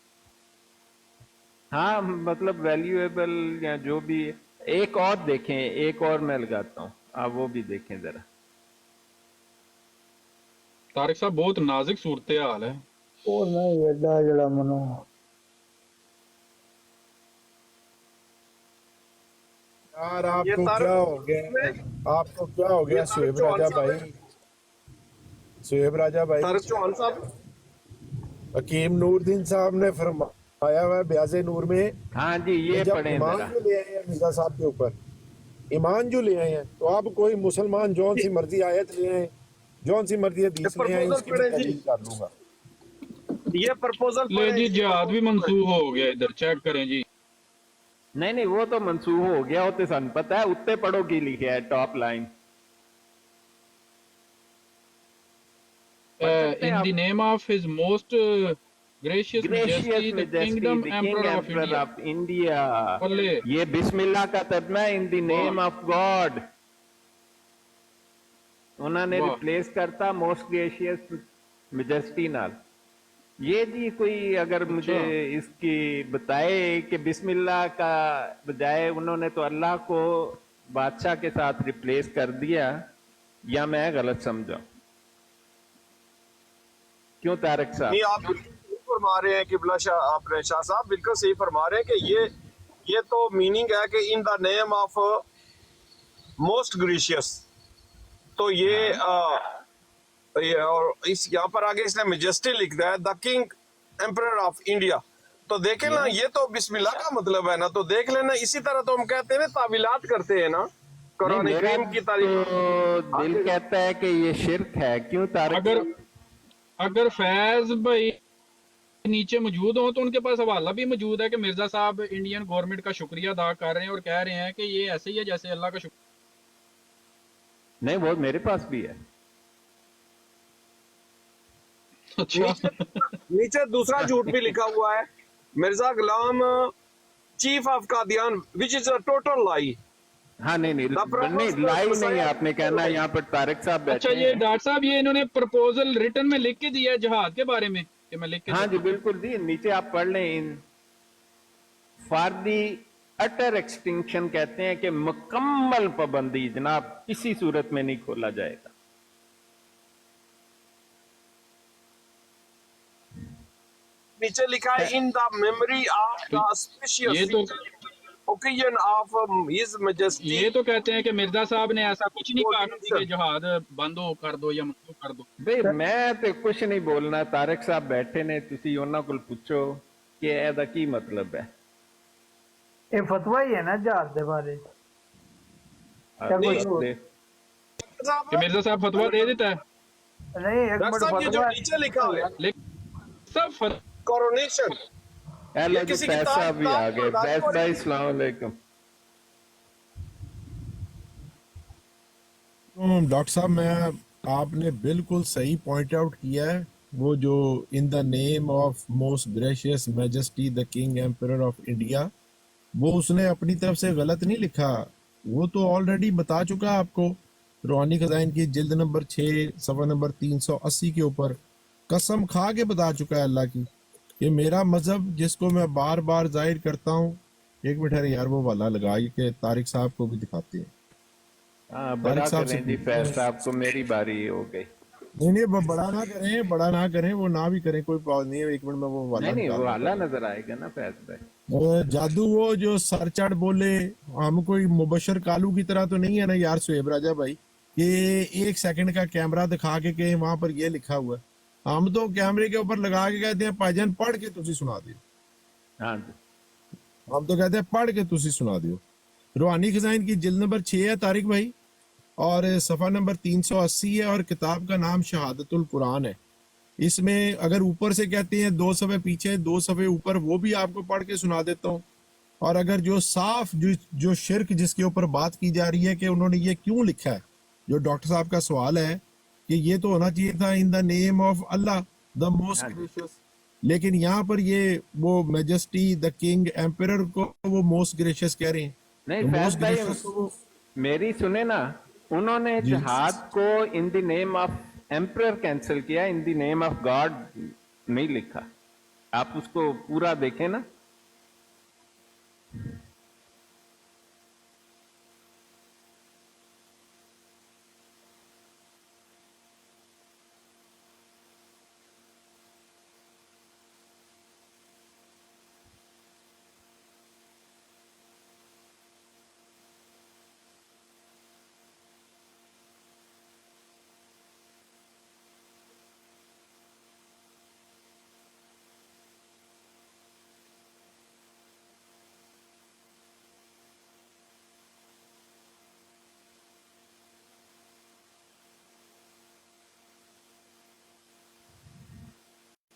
हाँ, मतलब वैल्यूएबल या जो भी। एक और देखें, एक और मैं लगाता हूँ, आप वो भी देखें जरा। तारिक साहब बहुत नाजुक सूरत हाल है। ਉਹ ਨਹੀਂ ਐਡਾ ਜਿਹੜਾ ਮਨੋਂ यार ये आपको तारक क्या हो गया आपको क्या हो गया ये तारक सुहेब चौहान राजा साहब भाई सुहेब राजा भाई तारक चौहान साहब हकीम नूरदीन साहब ने फरमाया हुआ है ब्याजे नूर में हाँ जी, ये जब पढ़ें ईमान जरा। जो ले आए हैं मिर्जा साहब के ऊपर ईमान जो ले आए हैं, तो आप कोई मुसलमान जौन सी मर्जी आयत ले आए, जौन सी मर्जी हदीस ले आए, प्रपोजल उसकी मैं पढ़े जी। दलील कर लूंगा। ये प्रपोजल ले जी जिहाद भी मंसूख हो गया, इधर चेक करें जी। नहीं नहीं, वो तो मनसूख हो गया, वो तो सन पता है। उत्ते पढ़ो की लिखे है top line. In the name of his most gracious gracious majesty, the majesty kingdom the king emperor of emperor India. Of India. बल्ले। ये बिस्मिल्लाह का तर्जमा है, in the name of God. उन्होंने वाह। रिप्लेस करता मोस्ट ग्रेशियस मैजेस्टी नाल। ये जी कोई अगर मुझे इसकी बताए कि बिस्मिल्लाह का बजाय उन्होंने तो अल्लाह को बादशाह के साथ रिप्लेस कर दिया, या मैं गलत समझा? क्यों तारक साहब? नहीं आप فرما رہے ہیں قبلہ شاہ آپ نے شاہ صاحب بالکل صحیح فرما رہے ہیں کہ یہ تو میننگ ہے کہ ان the name of most gracious. تو یہ اور اس یہاں پر آگے اس نے میجسٹی لکھ دیا ہے دا کنگ ایمپرر آف انڈیا. تو دیکھیں نا یہ تو بسم اللہ کا مطلب ہے نا. تو دیکھ لینا اسی طرح تو ہم کہتے ہیں تعویلات کرتے ہیں نا قرآن نہیں، کریم کی تعلیم. تو دل کہتا ہے کہ یہ شرک ہے. کیوں طارق؟ اگر فیض بھائی نیچے موجود ہوں تو ان کے پاس حوالہ بھی موجود ہے کہ مرزا صاحب انڈین گورنمنٹ کا شکریہ ادا کر رہے ہیں اور کہہ رہے ہیں کہ یہ ایسے ہی ہے جیسے اللہ کا شکریہ. نہیں، وہ میرے پاس بھی ہے. اچھا نیچے دوسرا جھوٹ بھی لکھا ہوا ہے Mirza Ghulam chief of Qadian which is a total lie. ہاں نہیں لائی نہیں آپ نے کہنا. یہاں پر طارق صاحب اچھا بیٹھے یہ ہیں. ڈاکٹر صاحب یہ انہوں نے پرپوزل ریٹن میں لکھ کے دیا ہے جہاد کے بارے میں کہ میں لکھ کے ہاں جی بالکل جی. نیچے آپ پڑھ لیں فار دی اٹر ایکسٹنکشن کہتے ہیں کہ مکمل پابندی جناب کسی صورت میں نہیں کھولا جائے گا. نیچے لکھا ہے in the memory of the auspicious یہ تو occasion of his majesty. یہ تو کہتے ہیں کہ مرزا صاحب نے ایسا کچھ نہیں کہا کہ جہاد بند ہو کر دو یا منسوخ کر دو. بھئی میں تے کچھ نہیں بولنا. طارق صاحب بیٹھے نے, تسی انہاں کول پوچھو کہ ایدا کی مطلب ہے. یہ فتویٰ ہی ہے نا جہاد دے بارے. کہ مرزا صاحب فتویٰ دے دیتا ہے. نہیں ایک ڈاکٹر منٹ صاحب یہ جو فتویٰ نیچے لکھا ہوا ہے سب کورونیشن. ایلو یہ جی کسی فیض کتاب صاحب بھی کا آگئے. فیض بھائی السلام علیکم. ڈاکٹر صاحب میں آپ نے بالکل صحیح پوائنٹ آؤٹ کیا ہے. وہ جو in the name of most gracious majesty the king emperor of India, وہ اس نے اپنی طرف سے غلط نہیں لکھا. وہ تو آلریڈی بتا چکا آپ کو روحانی خزائن کی جلد نمبر 6 صفحہ نمبر 380 کے اوپر قسم کھا کے بتا چکا ہے اللہ کی کہ میرا مذہب جس کو میں بار بار ظاہر کرتا ہوں. ایک منٹ ہے یار وہ والا لگائی کہ طارق صاحب کو بھی دکھاتے ہیں. ہاں بڑا کریں جی فیض صاحب کو, میری باری ہو گئی. نہیں بڑا نہ کریں وہ نہ بھی کریں کوئی بات نہیں ہے. ایک منٹ میں وہ والا نہیں وہ نکالتا اللہ نظر آئے گا نا فیض بھائی. ہوں. جادو وہ جو سر چڑھ بولے ہم کوئی مبشر کالو کی طرح تو نہیں ہے نا یار سہیب راجہ بھائی کہ 1 سیکنڈ کا کیمرہ دکھا کے کہ وہاں پر یہ لکھا ہوا ہے. ہم تو کیمرے کے اوپر لگا کے کہتے ہیں بھائی جان پڑھ کے تسی سنا دیو. ہاں جی ہم تو کہتے ہیں پڑھ کے تسی سنا دیو. روحانی خزائن کی جلد نمبر 6 ہے طارق بھائی, اور صفحہ نمبر 380 ہے, اور کتاب کا نام شہادت القرآن ہے. اس میں اگر اوپر سے کہتے ہیں 2 صفحے پیچھے 2 صفحے اوپر, وہ بھی آپ کو پڑھ کے سنا دیتا ہوں. اور اگر جو صاف جو شرک جس کے اوپر بات کی جا رہی ہے کہ انہوں نے یہ کیوں لکھا ہے, جو ڈاکٹر صاحب کا سوال ہے کہ یہ تو ہونا چاہیے تھا ان دا نیم آف اللہ دا موسٹ گریشیس, لیکن یہاں پر یہ وہ میجسٹی دا کنگ ایمپرر کو وہ موسٹ گریشیس کہہ رہے ہیں. نہیں فیض بھائی میری سنے نا, انہوں نے جہاد کو ان دی نیم آف ایمپرر کینسل کیا, ان دی نیم آف گاڈ نہیں لکھا. آپ اس کو پورا دیکھیں نا.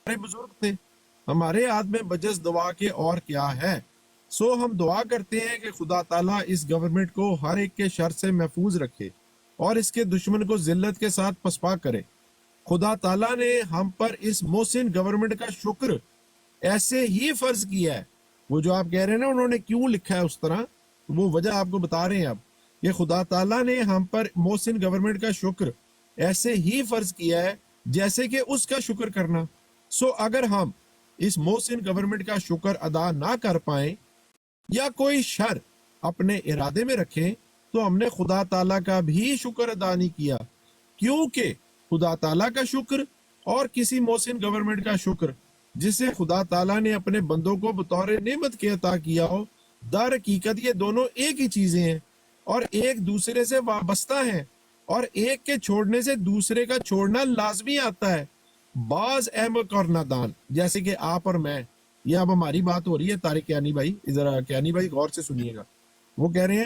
ہمارے بزرگ تھے, ہمارے ہاتھ میں بجز دعا کے اور کیا ہے. سو ہم دعا کرتے ہیں کہ خدا تعالیٰ اس گورنمنٹ کو ہر ایک کے شر سے محفوظ رکھے اور اس کے دشمن کو ذلت کے ساتھ پسپا کرے. خدا تعالیٰ نے ہم پر اس محسن گورنمنٹ کا شکر ایسے ہی فرض کیا ہے. وہ جو آپ کہہ رہے ہیں نا انہوں نے کیوں لکھا ہے اس طرح, وہ وجہ آپ کو بتا رہے ہیں اب کہ خدا تعالیٰ نے ہم پر محسن گورنمنٹ کا شکر ایسے ہی فرض کیا ہے جیسے کہ اس کا شکر کرنا. سو اگر ہم اس محسن گورنمنٹ کا شکر ادا نہ کر پائیں یا کوئی شر اپنے ارادے میں رکھیں تو ہم نے خدا تعالیٰ کا بھی شکر ادا نہیں کیا, کیونکہ خدا تعالیٰ کا شکر اور کسی محسن گورنمنٹ کا شکر जिसे खुदा ताला ने अपने बंदों को बतौर नेमत के अता किया हो। दर हकीकत ये दोनों एक ही चीजें हैं और एक दूसरे से वाबस्ता हैं, और एक के छोड़ने से दूसरे का छोड़ना लाजमी आता है। बाज अहमक और नादान, जैसे कि आप और मैं, ये अब हमारी बात हो रही है। तारिक क्यानी भाई, इधर क्यानी भाई गौर से सुनिएगा। वो कह रहे हैं